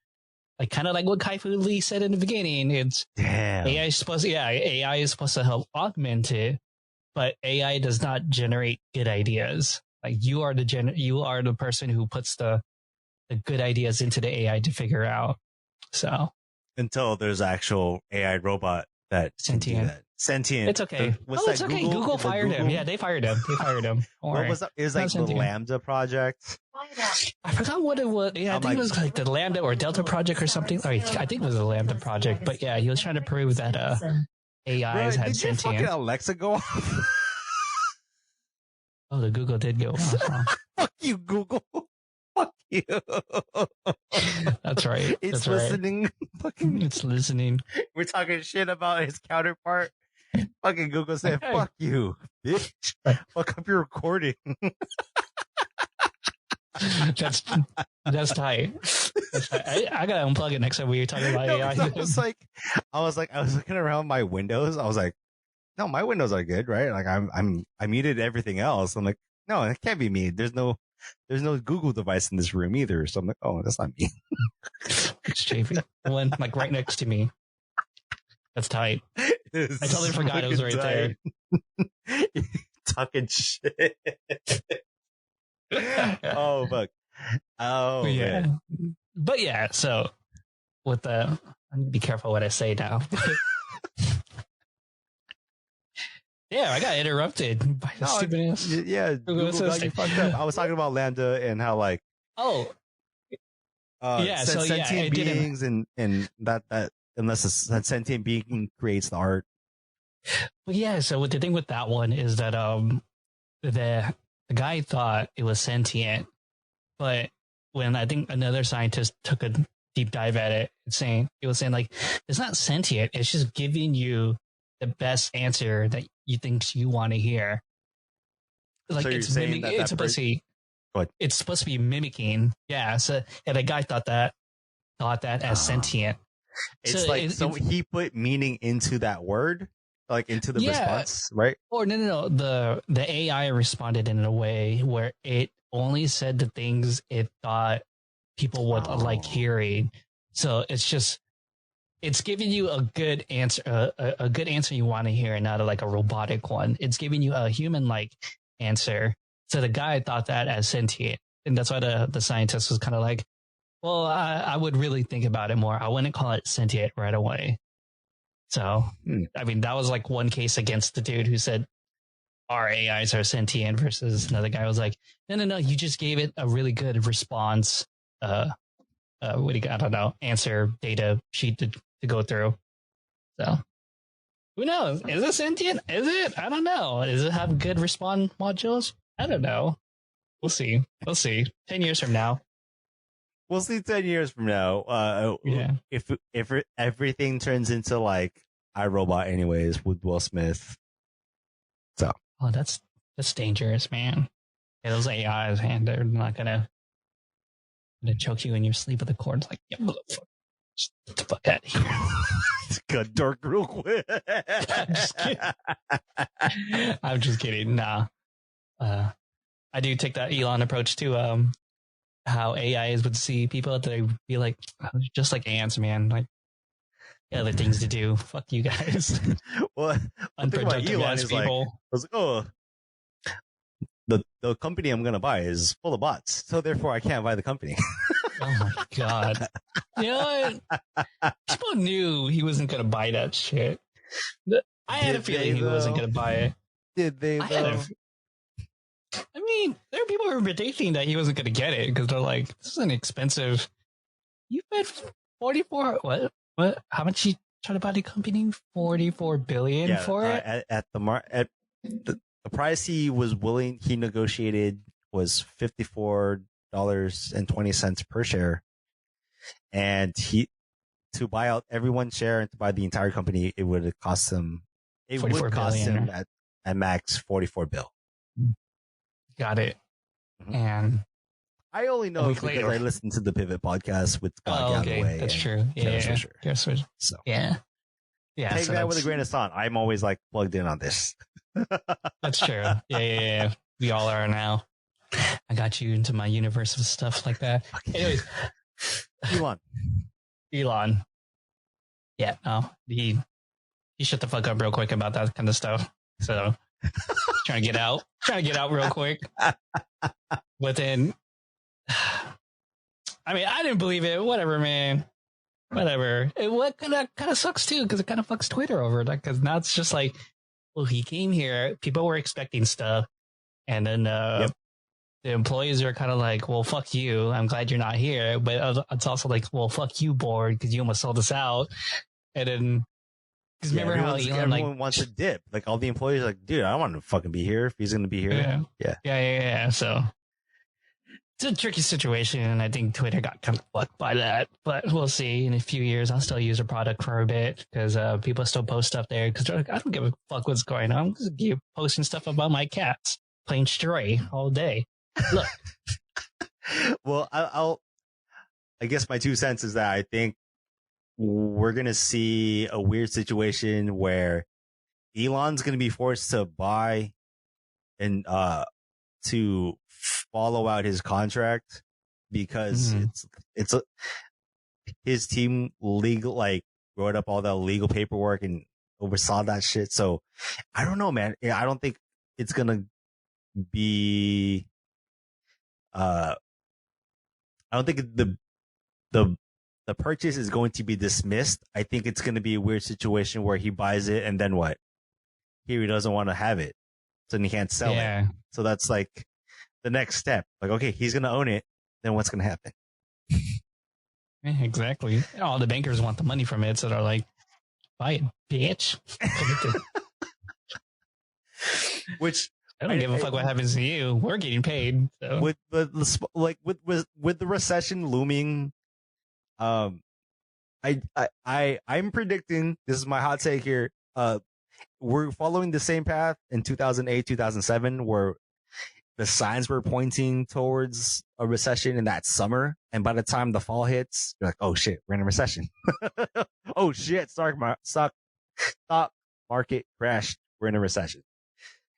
like kind of like what Kai-Fu Lee said in the beginning, it's AI is supposed to help augment it, but AI does not generate good ideas. Like you are the person who puts the good ideas into the AI to figure out. So until there's actual AI robot that sentient. It's okay. It's okay. Google fired him. Yeah, they fired him. What was that? It was like the Lambda project. I forgot what it was. Yeah, I think it was like the Lambda or Delta project or something. I think it was the Lambda project. But yeah, he was trying to prove that AIs had sentient. Did your fucking Alexa go off? Oh, the Google did go off. Fuck you, Google. Fuck you. That's right. It's listening. Fucking, it's listening. We're talking shit about his counterpart. Fucking Google said, "Fuck you, bitch. Fuck up your recording." That's tight. I gotta unplug it next time we were talking about AI. I was looking around my windows. I was like, no, my windows are good, right? Like I muted everything else. I'm like, no, it can't be me. There's no Google device in this room either. So I'm like, oh, that's not me. It's JP. The one like right next to me. That's tight. I totally forgot it was right there. Talking shit. Oh fuck. Oh yeah. Man. But yeah, so with the, I'm gonna be careful what I say now. Yeah, I got interrupted by the stupid ass. Yeah, Google got you fucked up. I was talking about Lambda and how like yeah, so sentient beings and that unless a sentient being creates the art. But yeah, so the thing with that one is that the guy thought it was sentient, but when I think another scientist took a deep dive at it, it was saying like it's not sentient, it's just giving you the best answer that you think you want to hear. Like so it's it's supposed to be it's supposed to be mimicking. Yeah, so the guy thought that as sentient. It's so he put meaning into that word, like into the response, right? Or no. The AI responded in a way where it only said the things it thought people would like hearing. So it's giving you a good answer, a good answer you want to hear, and not like a robotic one. It's giving you a human-like answer. So the guy thought that as sentient, and that's why the scientist was kind of like, well, I would really think about it more. I wouldn't call it sentient right away. So, I mean, that was like one case against the dude who said our AIs are sentient versus another guy was like, no, you just gave it a really good response. What do you got? I don't know, answer data sheet to go through. So, who knows? Is it sentient? Is it? I don't know. Does it have good respond modules? I don't know. We'll see. 10 years from now. We'll see 10 years from now. If everything turns into like iRobot anyways with Will Smith. So. Oh, that's dangerous, man. Yeah, those AIs, man, they're not gonna choke you in your sleep with a cord. It's like, yeah, motherfucker. Get the fuck out of here. It's got dark real quick. I'm just kidding. Nah. I do take that Elon approach to how AIs would see people. They be like, just like ants, man. Like, other things to do. Fuck you guys. Well, unproductive ass people. I was like, oh, the company I'm gonna buy is full of bots, so therefore I can't buy the company. Oh my god! You know what? People knew he wasn't gonna buy that shit. I had a feeling he wasn't gonna buy it. Did they? I mean, there are people who were predicting that he wasn't gonna get it because they're like, "This is an expensive." You bet 44. What? How much you try to buy the company? 44 billion for it? At the price he negotiated was $54.20 per share, and to buy out everyone's share and to buy the entire company, it would cost him. It would cost him at max 44 bill. Got it. Mm-hmm. And I only know because I listened to the Pivot podcast with God Galloway. That's true. Yeah. So yeah. Take that with a grain of salt. I'm always like plugged in on this. That's true. Yeah. We all are now. I got you into my universe of stuff like that. Okay. Anyways, Elon. Yeah, no, he shut the fuck up real quick about that kind of stuff. So trying to get out real quick. But then, I mean, I didn't believe it. Whatever, man. Whatever. What kind of sucks too, because it kind of fucks Twitter over. Because now it's just like, well, he came here. People were expecting stuff, and then the employees are kind of like, well, fuck you. I'm glad you're not here. But it's also like, well, fuck you, board, because you almost sold us out. And then, because remember how everyone wants a dip. Like all the employees are like, dude, I don't want to fucking be here if he's going to be here. Yeah. So it's a tricky situation, and I think Twitter got kind of fucked by that. But we'll see. In a few years, I'll still use a product for a bit because people still post stuff there because they're like, I don't give a fuck what's going on. I'm just keep posting stuff about my cats playing stray all day. Look. Well, I guess my 2 cents is that I think we're going to see a weird situation where Elon's going to be forced to buy and to follow out his contract because his team wrote up all the legal paperwork and oversaw that shit. So I don't know, man. I don't think it's going to be I don't think the purchase is going to be dismissed. I think it's going to be a weird situation where he buys it and then what? he doesn't want to have it, so he can't sell it. So that's like the next step. Like, okay, he's gonna own it. Then what's gonna happen? Yeah, exactly. All the bankers want the money from it, so they're like, "Buy it, bitch." Which I don't give a fuck what happens to you. We're getting paid. So. With the recession looming, I'm predicting, this is my hot take here. We're following the same path in 2008, 2007, where the signs were pointing towards a recession in that summer, and by the time the fall hits, you're like, "Oh shit, we're in a recession." Oh shit, stock market crashed. We're in a recession.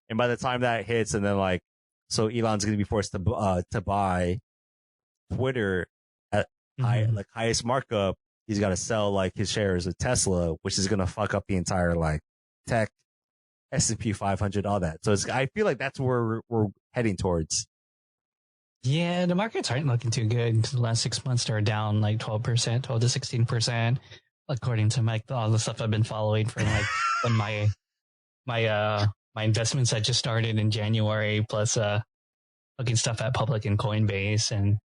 And by the time that hits, and then like, so Elon's going to be forced to buy Twitter at highest markup. He's got to sell like his shares of Tesla, which is going to fuck up the entire like tech, S&P 500, all that. So I feel like that's where we're heading towards. Yeah, the markets aren't looking too good. The last 6 months are down like 12%, 12 to 16%, according to like all the stuff I've been following from like when my investments I just started in January, plus looking stuff at Public and Coinbase, and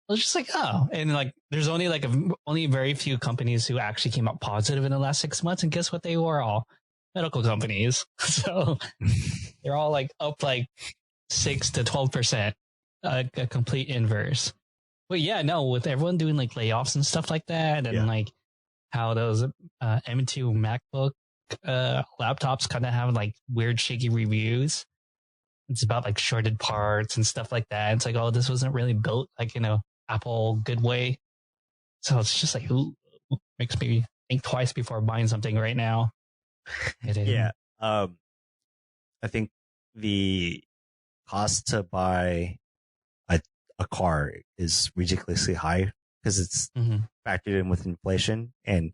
I was just like, oh, and like there's only very few companies who actually came out positive in the last 6 months, and guess what? They were all medical companies, so they're all like up like 6 to 12%, a complete inverse. But yeah, no, with everyone doing like layoffs and stuff like that, and like how those M2 MacBook laptops kind of have like weird shaky reviews. It's about like shorted parts and stuff like that. It's like, oh, this wasn't really built like in a Apple good way. So it's just like, ooh, makes me think twice before buying something right now. Yeah. I think the cost to buy a car is ridiculously high because it's factored in with inflation. And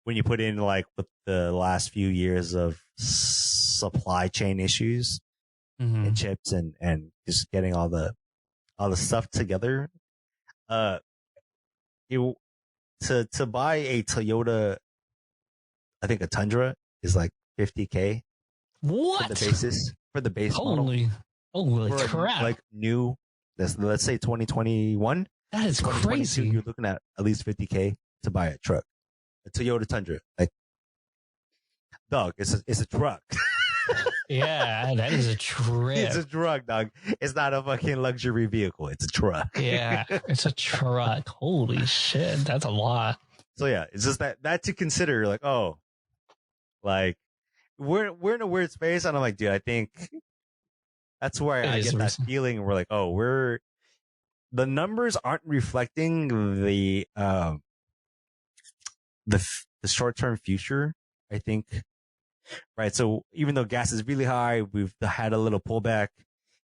when you put in like with the last few years of supply chain issues and chips and just getting all the stuff together, to buy a Toyota, I think a Tundra is like $50K. What? For the base model. Holy crap. Like new, let's say 2021. That is crazy. You're looking at least $50K to buy a truck. A Toyota Tundra. Like, dog, it's a truck. Yeah, that is a trip. It's a truck, dog. It's not a fucking luxury vehicle. It's a truck. Yeah, it's a truck. Holy shit, that's a lot. So yeah, it's just that to consider. Like, oh, like we're in a weird space, and I'm like, dude, I think that's where I get that feeling. We're like, oh, the numbers aren't reflecting the short term future. I think. Right. So even though gas is really high, we've had a little pullback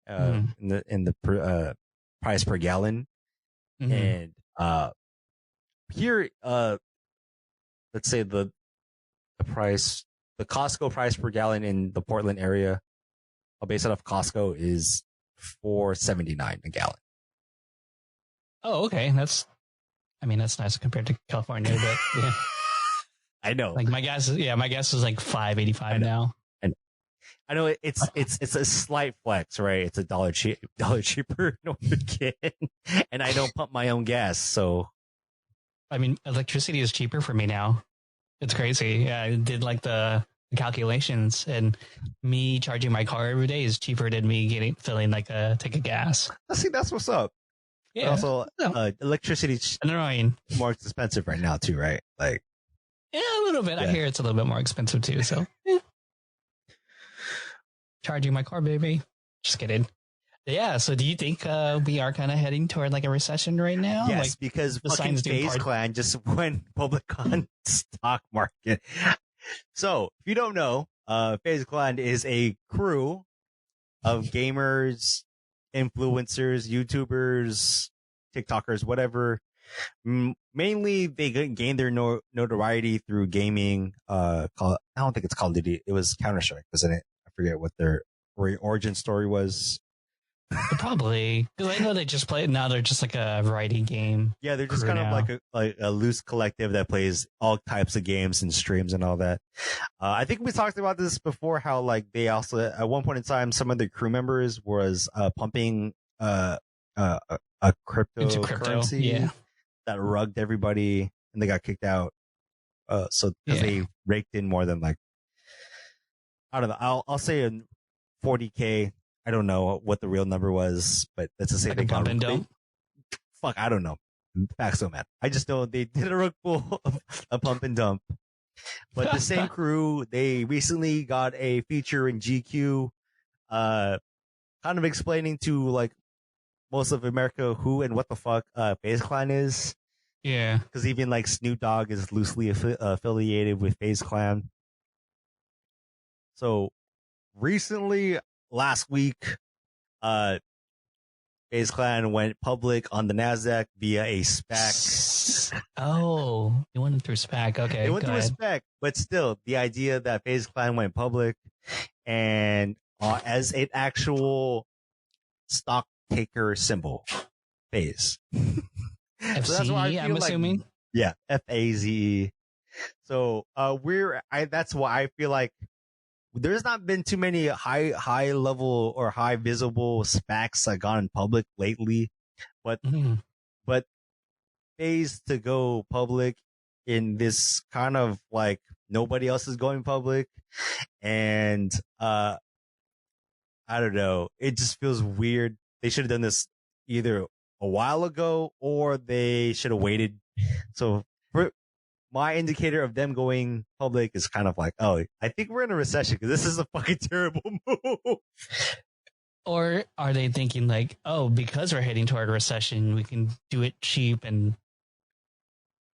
in the price per gallon. And here, let's say the Costco price per gallon in the Portland area, based out of Costco, is $4.79 a gallon. Oh, okay. That's nice compared to California, but yeah. I know. Like my gas is like $5.85 now. And I know it's a slight flex, right? It's $1 cheaper no again. And I don't pump my own gas, so I mean, electricity is cheaper for me now. It's crazy. Yeah, I did like the calculations, and me charging my car every day is cheaper than me filling like a tank of gas. See, that's what's up. Yeah. But also, electricity's more expensive right now too, right? Like. Yeah, a little bit. Yeah. I hear it's a little bit more expensive too. So, yeah. Charging my car, baby. Just kidding. Yeah. So, do you think we are kind of heading toward like a recession right now? Yes, like, because the fucking FaZe Clan just went public on stock market. So, if you don't know, FaZe Clan is a crew of gamers, influencers, YouTubers, TikTokers, whatever. Mainly, they gained their notoriety through gaming. I don't think it's Call of Duty. It was Counter-Strike, wasn't it? I forget what their origin story was. Probably, because I know they just play it now. They're just like a writing game. Yeah, they're just kind of like a loose collective that plays all types of games and streams and all that. I think we talked about this before. How like they also at one point in time, some of the crew members was pumping a cryptocurrency yeah, that rugged everybody, and they got kicked out. So because they raked in more than like, I don't know. I'll say a 40K. I don't know what the real number was, but let's just say like they a got bump and dump. Fuck, I don't know. Facts don't matter. I just know they did a rug pull, a pump and dump. But the same crew, they recently got a feature in GQ, kind of explaining to like most of America who and what the fuck FaZe Clan is. Yeah, because even like Snoop Dogg is loosely affiliated with FaZe Clan. So recently, last week, FaZe Clan went public on the Nasdaq via a SPAC. Oh, you went through SPAC. Okay, they went through a SPAC, but still, the idea that FaZe Clan went public and as an actual stock taker symbol, FaZe. FCE, so that's why I'm assuming. Yeah, FAZE. So that's why I feel like there's not been too many high level or high visible SPACs that gone public lately, but FaZe to go public in this kind of like nobody else is going public, and I don't know, it just feels weird. They should have done this either a while ago or they should have waited. So my indicator of them going public is kind of like, oh, I think we're in a recession because this is a fucking terrible move. Or are they thinking like, oh, because we're heading toward a recession, we can do it cheap, and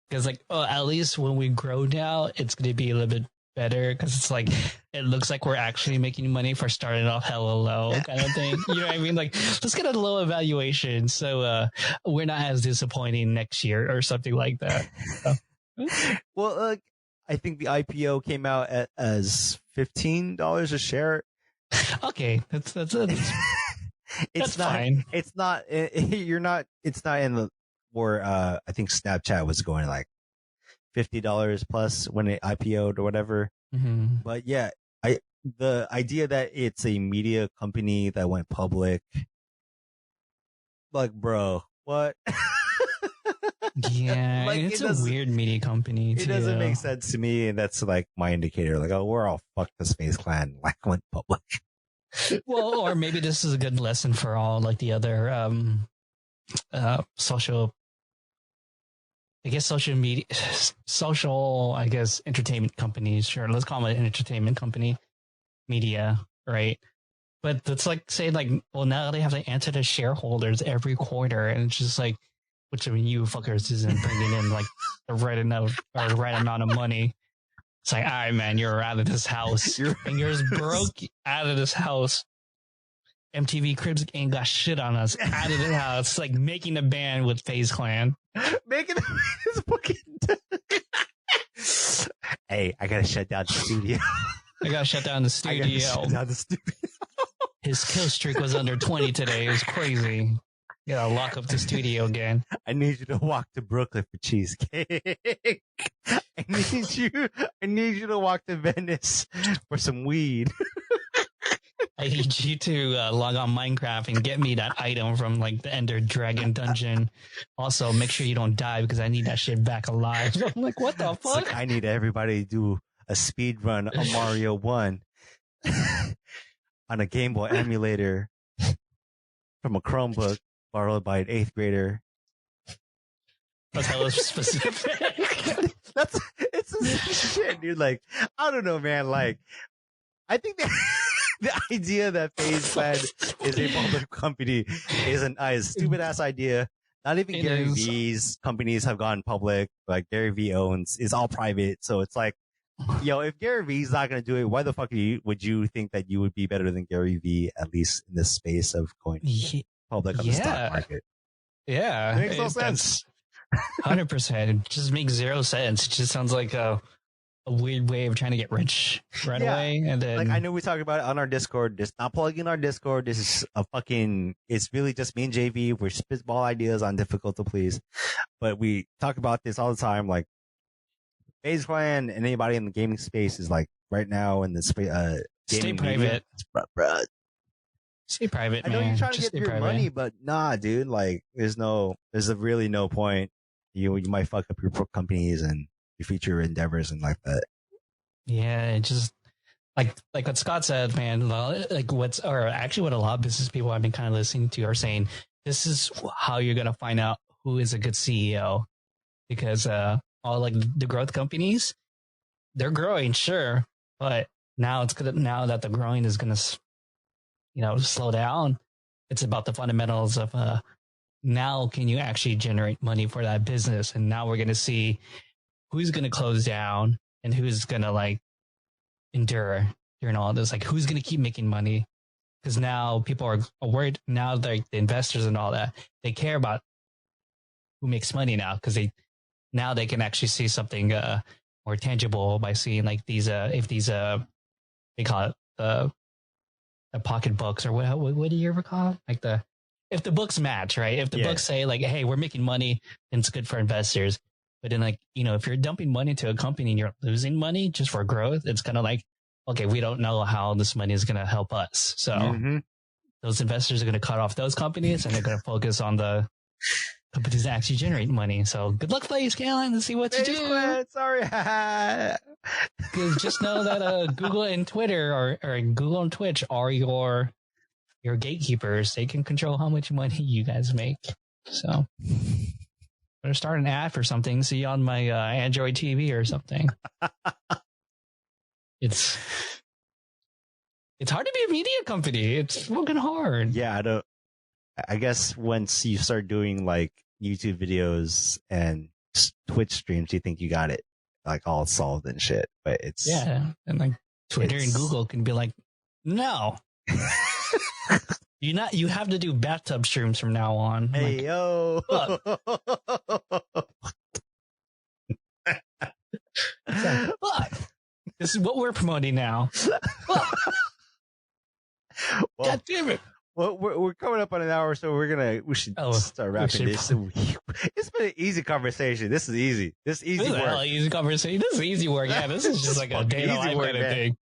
because like, oh, at least when we grow now, it's going to be a little bit better because it's like, it looks like we're actually making money for starting off hella low kind of thing. You know what I mean? Like, let's get a low evaluation so we're not as disappointing next year or something like that. So. Well, I think the IPO came out as $15 a share. Okay, that's it's that's not fine. It's not. It's not in the where I think Snapchat was going like $50 plus when it IPO'd or whatever. Mm-hmm. But yeah, the idea that it's a media company that went public, like, bro, what? Yeah, like, it's a weird media company too. It doesn't make sense to me, and that's like my indicator. Like, oh, we're all fucked. The FaZe Clan like went public. Well, or maybe this is a good lesson for all like the other social, I guess, I guess, entertainment companies. Sure, let's call it an entertainment company, media, right? But it's like say like, well, now they have to answer to shareholders every quarter, and it's just like, which I mean, you fuckers isn't bringing in like the right amount of money. It's like, all right, man, you're out of this house. Your fingers broke, out of this house. MTV Cribs ain't got shit on us. Out of the house. Like making a band with FaZe Clan. Making a fucking. Hey, I gotta shut down the studio. I gotta shut down the studio. His kill streak was under 20 today. It was crazy. You gotta lock up the studio again. I need you to walk to Brooklyn for cheesecake. I need you to walk to Venice for some weed. I need you to log on Minecraft and get me that item from like the Ender Dragon dungeon. Also, make sure you don't die because I need that shit back alive. I'm like, what the fuck? Like, I need everybody to do a speed run of Mario 1 on a Game Boy emulator from a Chromebook borrowed by an 8th grader. That's hella specific. It's this shit, dude. Like, I don't know, man. Like, I think the idea that FaZe Clan is a public company is a stupid ass idea. Not even Gary V's companies have gone public. Like Gary V owns is all private, so it's like, yo, if Gary V's not gonna do it, why the fuck would you think that you would be better than Gary V, at least in this space of going public on the stock market? Yeah, it makes no sense. 100%. It just makes zero sense. It just sounds like a weird way of trying to get rich right away. And then, like, I know we talked about it on our Discord. Just not plugging our Discord. This is it's really just me and JV. We're spitball ideas on Difficult to Please. But we talk about this all the time. Like, FaZe Clan and anybody in the gaming space is like right now in the stay private. Bruh. Stay private, man. I know you're trying to Just get your money, but nah, dude. Like, there's really no point. You might fuck up your companies and your future endeavors and like that. Yeah, it just like what Scott said, man. Like what a lot of business people I've been kind of listening to are saying, this is how you're gonna find out who is a good CEO, because all like the growth companies, they're growing, sure, but now that the growing is gonna, slow down. It's about the fundamentals of now can you actually generate money for that business, and now we're gonna see who's gonna close down and who's gonna like endure during all this. Like, who's gonna keep making money? Because now people are worried. Now, like the investors and all that, they care about who makes money now, because they can actually see something more tangible by seeing like these if these they call it the pocket books, or what do you ever call it? Like if the books match, right? If the books say like, hey, we're making money, then it's good for investors. But then, like, if you're dumping money into a company and you're losing money just for growth, it's kind of like, okay, we don't know how this money is going to help us. So those investors are going to cut off those companies, and they're going to focus on the companies that actually generate money. So good luck, FaZe Clan, to see what to do. Sorry. Because just know that Google and Twitter or Google and Twitch are your gatekeepers. They can control how much money you guys make. So better start an ad for something. See you on my Android TV or something. It's hard to be a media company. It's fucking hard. Yeah, I guess once you start doing like YouTube videos and Twitch streams, you think you got it like all solved and shit. But it's and like Twitter and Google can be like, no. You have to do bathtub streams from now on. Hey, like, yo. Fuck. This is what we're promoting now. God damn it. Well, we're coming up on an hour, so we should start wrapping this. It's been an easy conversation. This is easy. This is easy work. This is easy conversation. This is easy work. Yeah, this is just like a day in life kind of thing.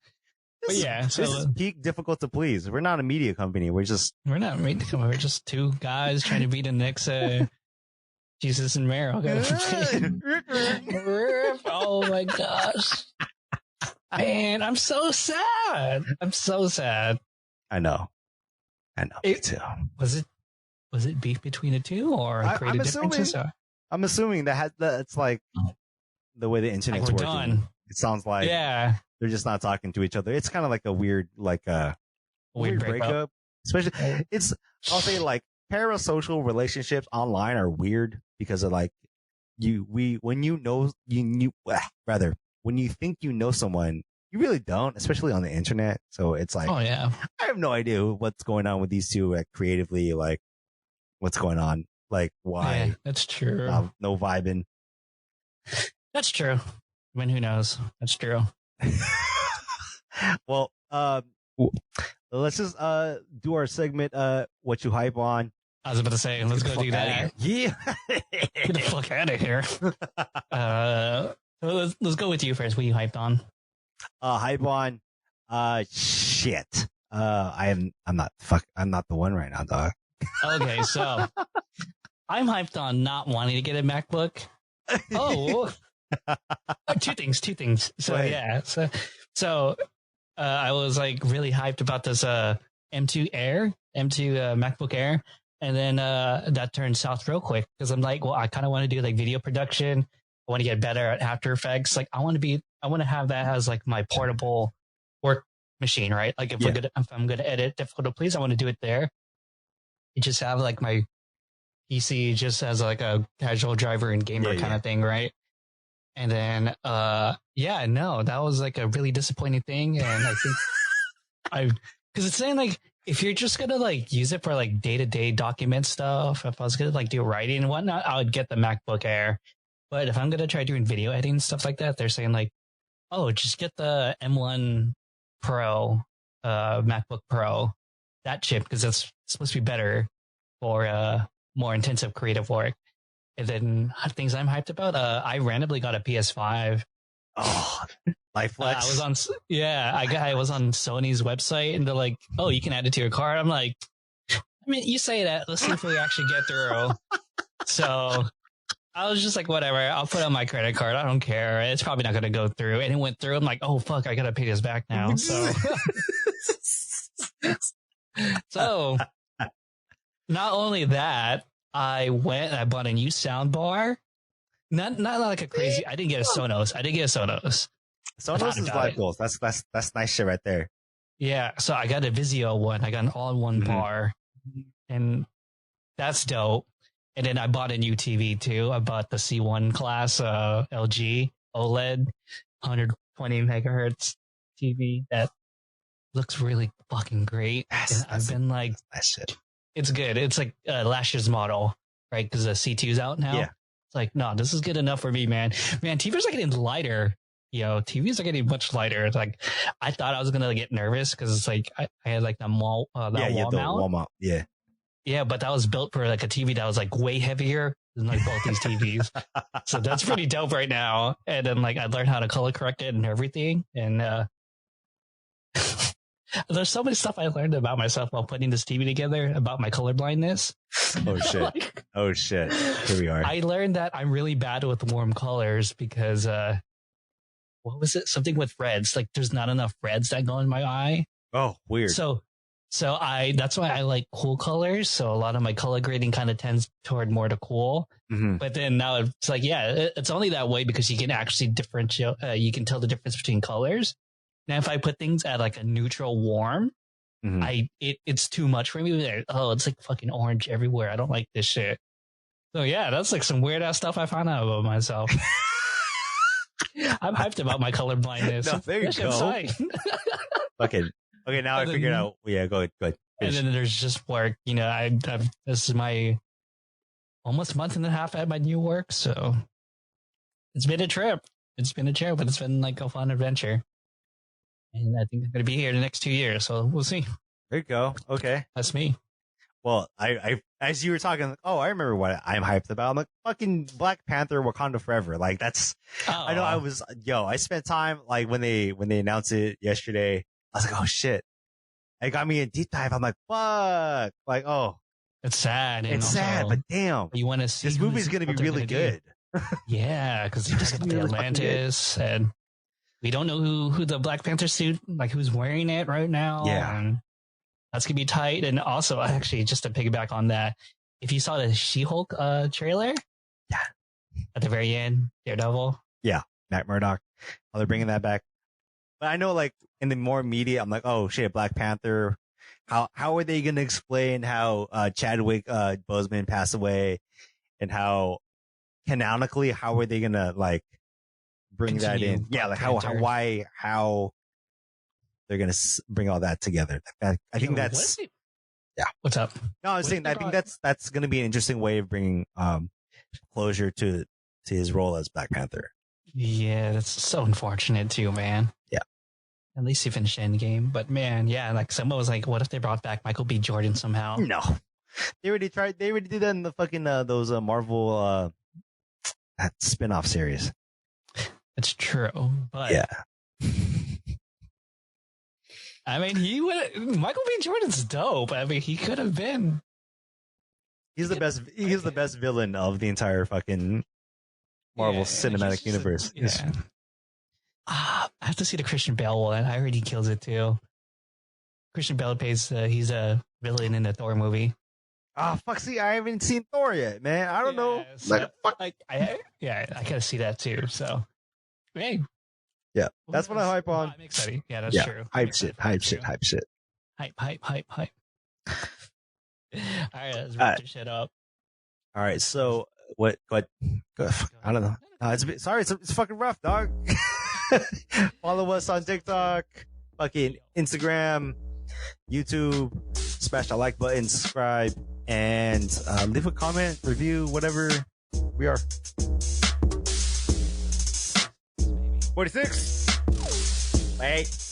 This is peak Difficult to Please. We're not a media company. We're not a media company. We're just two guys trying to be the next Jesus and Mary. Oh my gosh, man, I'm so sad. I know. Me too. Was it beef between the two, or creative differences? I'm assuming that's like the way the internet's working. Done. It sounds like they're just not talking to each other. It's kind of like a weird, weird breakup. Especially, I'll say like parasocial relationships online are weird because of like when you think you know someone, you really don't, especially on the internet. So it's like, oh yeah, I have no idea what's going on with these two, like creatively, like what's going on, like why. Yeah, that's true. No vibing. That's true. I mean, who knows? That's true. Well, let's just do our segment. What you hype on? I was about to say, let's go do that. Yeah, get the fuck out of here. Let's go with you first. What you hyped on? Hype on. Shit. I'm not the one right now, dog. Okay, so I'm hyped on not wanting to get a MacBook. Oh. Two things. So yeah, so I was like really hyped about this M2 MacBook Air, and then that turned south real quick because I'm like, well, I kind of want to do like video production. I want to get better at After Effects. Like I want to have that as like my portable work machine, right? Like if I'm gonna edit Difficult to Please, I want to do it there. You just have like my PC just as like a casual driver and gamer kind of thing, right? And then, that was like a really disappointing thing. And I think because it's saying like, if you're just going to like use it for like day-to-day document stuff, if I was going to like do writing and whatnot, I would get the MacBook Air. But if I'm going to try doing video editing and stuff like that, they're saying like, oh, just get the M1 Pro, MacBook Pro, that chip, because that's supposed to be better for more intensive creative work. And then things I'm hyped about, I randomly got a PS5. Oh, LifeFlex. I was on Sony's website, and they're like, "Oh, you can add it to your card." I'm like, I mean, you say that. Let's see if we actually get through. So I was just like, whatever. I'll put on my credit card. I don't care. It's probably not going to go through. And it went through. I'm like, oh fuck, I got to pay this back now. So, so not only that, I bought a new sound bar. Not like a crazy. I didn't get a Sonos. Sonos is like goals. That's nice shit right there. Yeah. So I got a Vizio one. I got an all-in-one bar, and that's dope. And then I bought a new TV too. I bought the C1 class LG OLED 120 megahertz TV that looks really fucking great. I've been like, it's good. It's like last year's model, right? Because the C2's out now. Yeah. It's like, no, this is good enough for me, man. Man, TVs are getting lighter. TVs are getting much lighter. It's like, I thought I was gonna get nervous because it's like I had like the wall mount. Yeah. Yeah, but that was built for like a TV that was like way heavier than like both these TVs. So that's pretty dope right now. And then like I learned how to color correct it and everything. And there's so much stuff I learned about myself while putting this TV together about my color blindness. Oh shit. Oh shit. Here we are. I learned that I'm really bad with warm colors because what was it? Something with reds. Like there's not enough reds that go in my eye. Oh, weird. So that's why I like cool colors. So a lot of my color grading kind of tends toward more to cool. Mm-hmm. But then now it's like, it's only that way because you can actually differentiate. You can tell the difference between colors. Now, if I put things at like a neutral warm, it's too much for me. Oh, it's like fucking orange everywhere. I don't like this shit. So yeah, that's like some weird ass stuff I found out about myself. I'm hyped about my color blindness. No, there you go. Okay, now I figured out. Yeah, go ahead. And then there's just work. This is my almost month and a half at my new work, so it's been a trip. But it's been like a fun adventure. And I think I'm going to be here the next 2 years, so we'll see. There you go. Okay. That's me. Well, I as you were talking, like, I remember what I'm hyped about. I'm like, fucking Black Panther Wakanda Forever. Like, that's, I know I spent time, like, when they announced it yesterday, I was like, oh shit. It got me a deep dive. I'm like, fuck. Like, oh. It's sad. It's sad, but damn. You want to see this movie's going to be really good. Yeah, because you just got the Atlantis, and we don't know who the Black Panther suit, like who's wearing it right now. Yeah. And that's going to be tight. And also, actually, just to piggyback on that, if you saw the She-Hulk trailer. Yeah. At the very end, Daredevil. Yeah. Matt Murdock. Oh, they're bringing that back. But I know, like, in the more media, I'm like, oh shit, Black Panther. How are they going to explain how Chadwick Boseman passed away, and how canonically how are they going to like bring that in? Yeah, like how they're going to bring all that together. I think that's yeah. What's up? No, I was saying I think that's going to be an interesting way of bringing closure to his role as Black Panther. Yeah, that's so unfortunate too, man. Yeah. At least he finished Endgame. But man, yeah, like someone was like, what if they brought back Michael B. Jordan somehow? No. They already did that in the fucking those Marvel that spin-off series. It's true. But yeah. I mean, Michael B. Jordan's dope. I mean, he could have been. He's the best villain of the entire fucking Marvel Cinematic Universe. Yeah. I have to see the Christian Bale one. I heard he kills it too. Christian Bale he's a villain in the Thor movie. Ah, fuck! See, I haven't seen Thor yet, man. I don't know. So, I gotta see that too. So, hey, yeah, that's what I hype on. I'm excited. Yeah, that's true. Hype shit. Hype. All right, let's wrap this shit up. All right, so what? I don't know. It's fucking rough, dog. Follow us on TikTok, fucking Instagram, YouTube. Smash that like button, subscribe, and leave a comment, review, whatever. We are 46. Wait.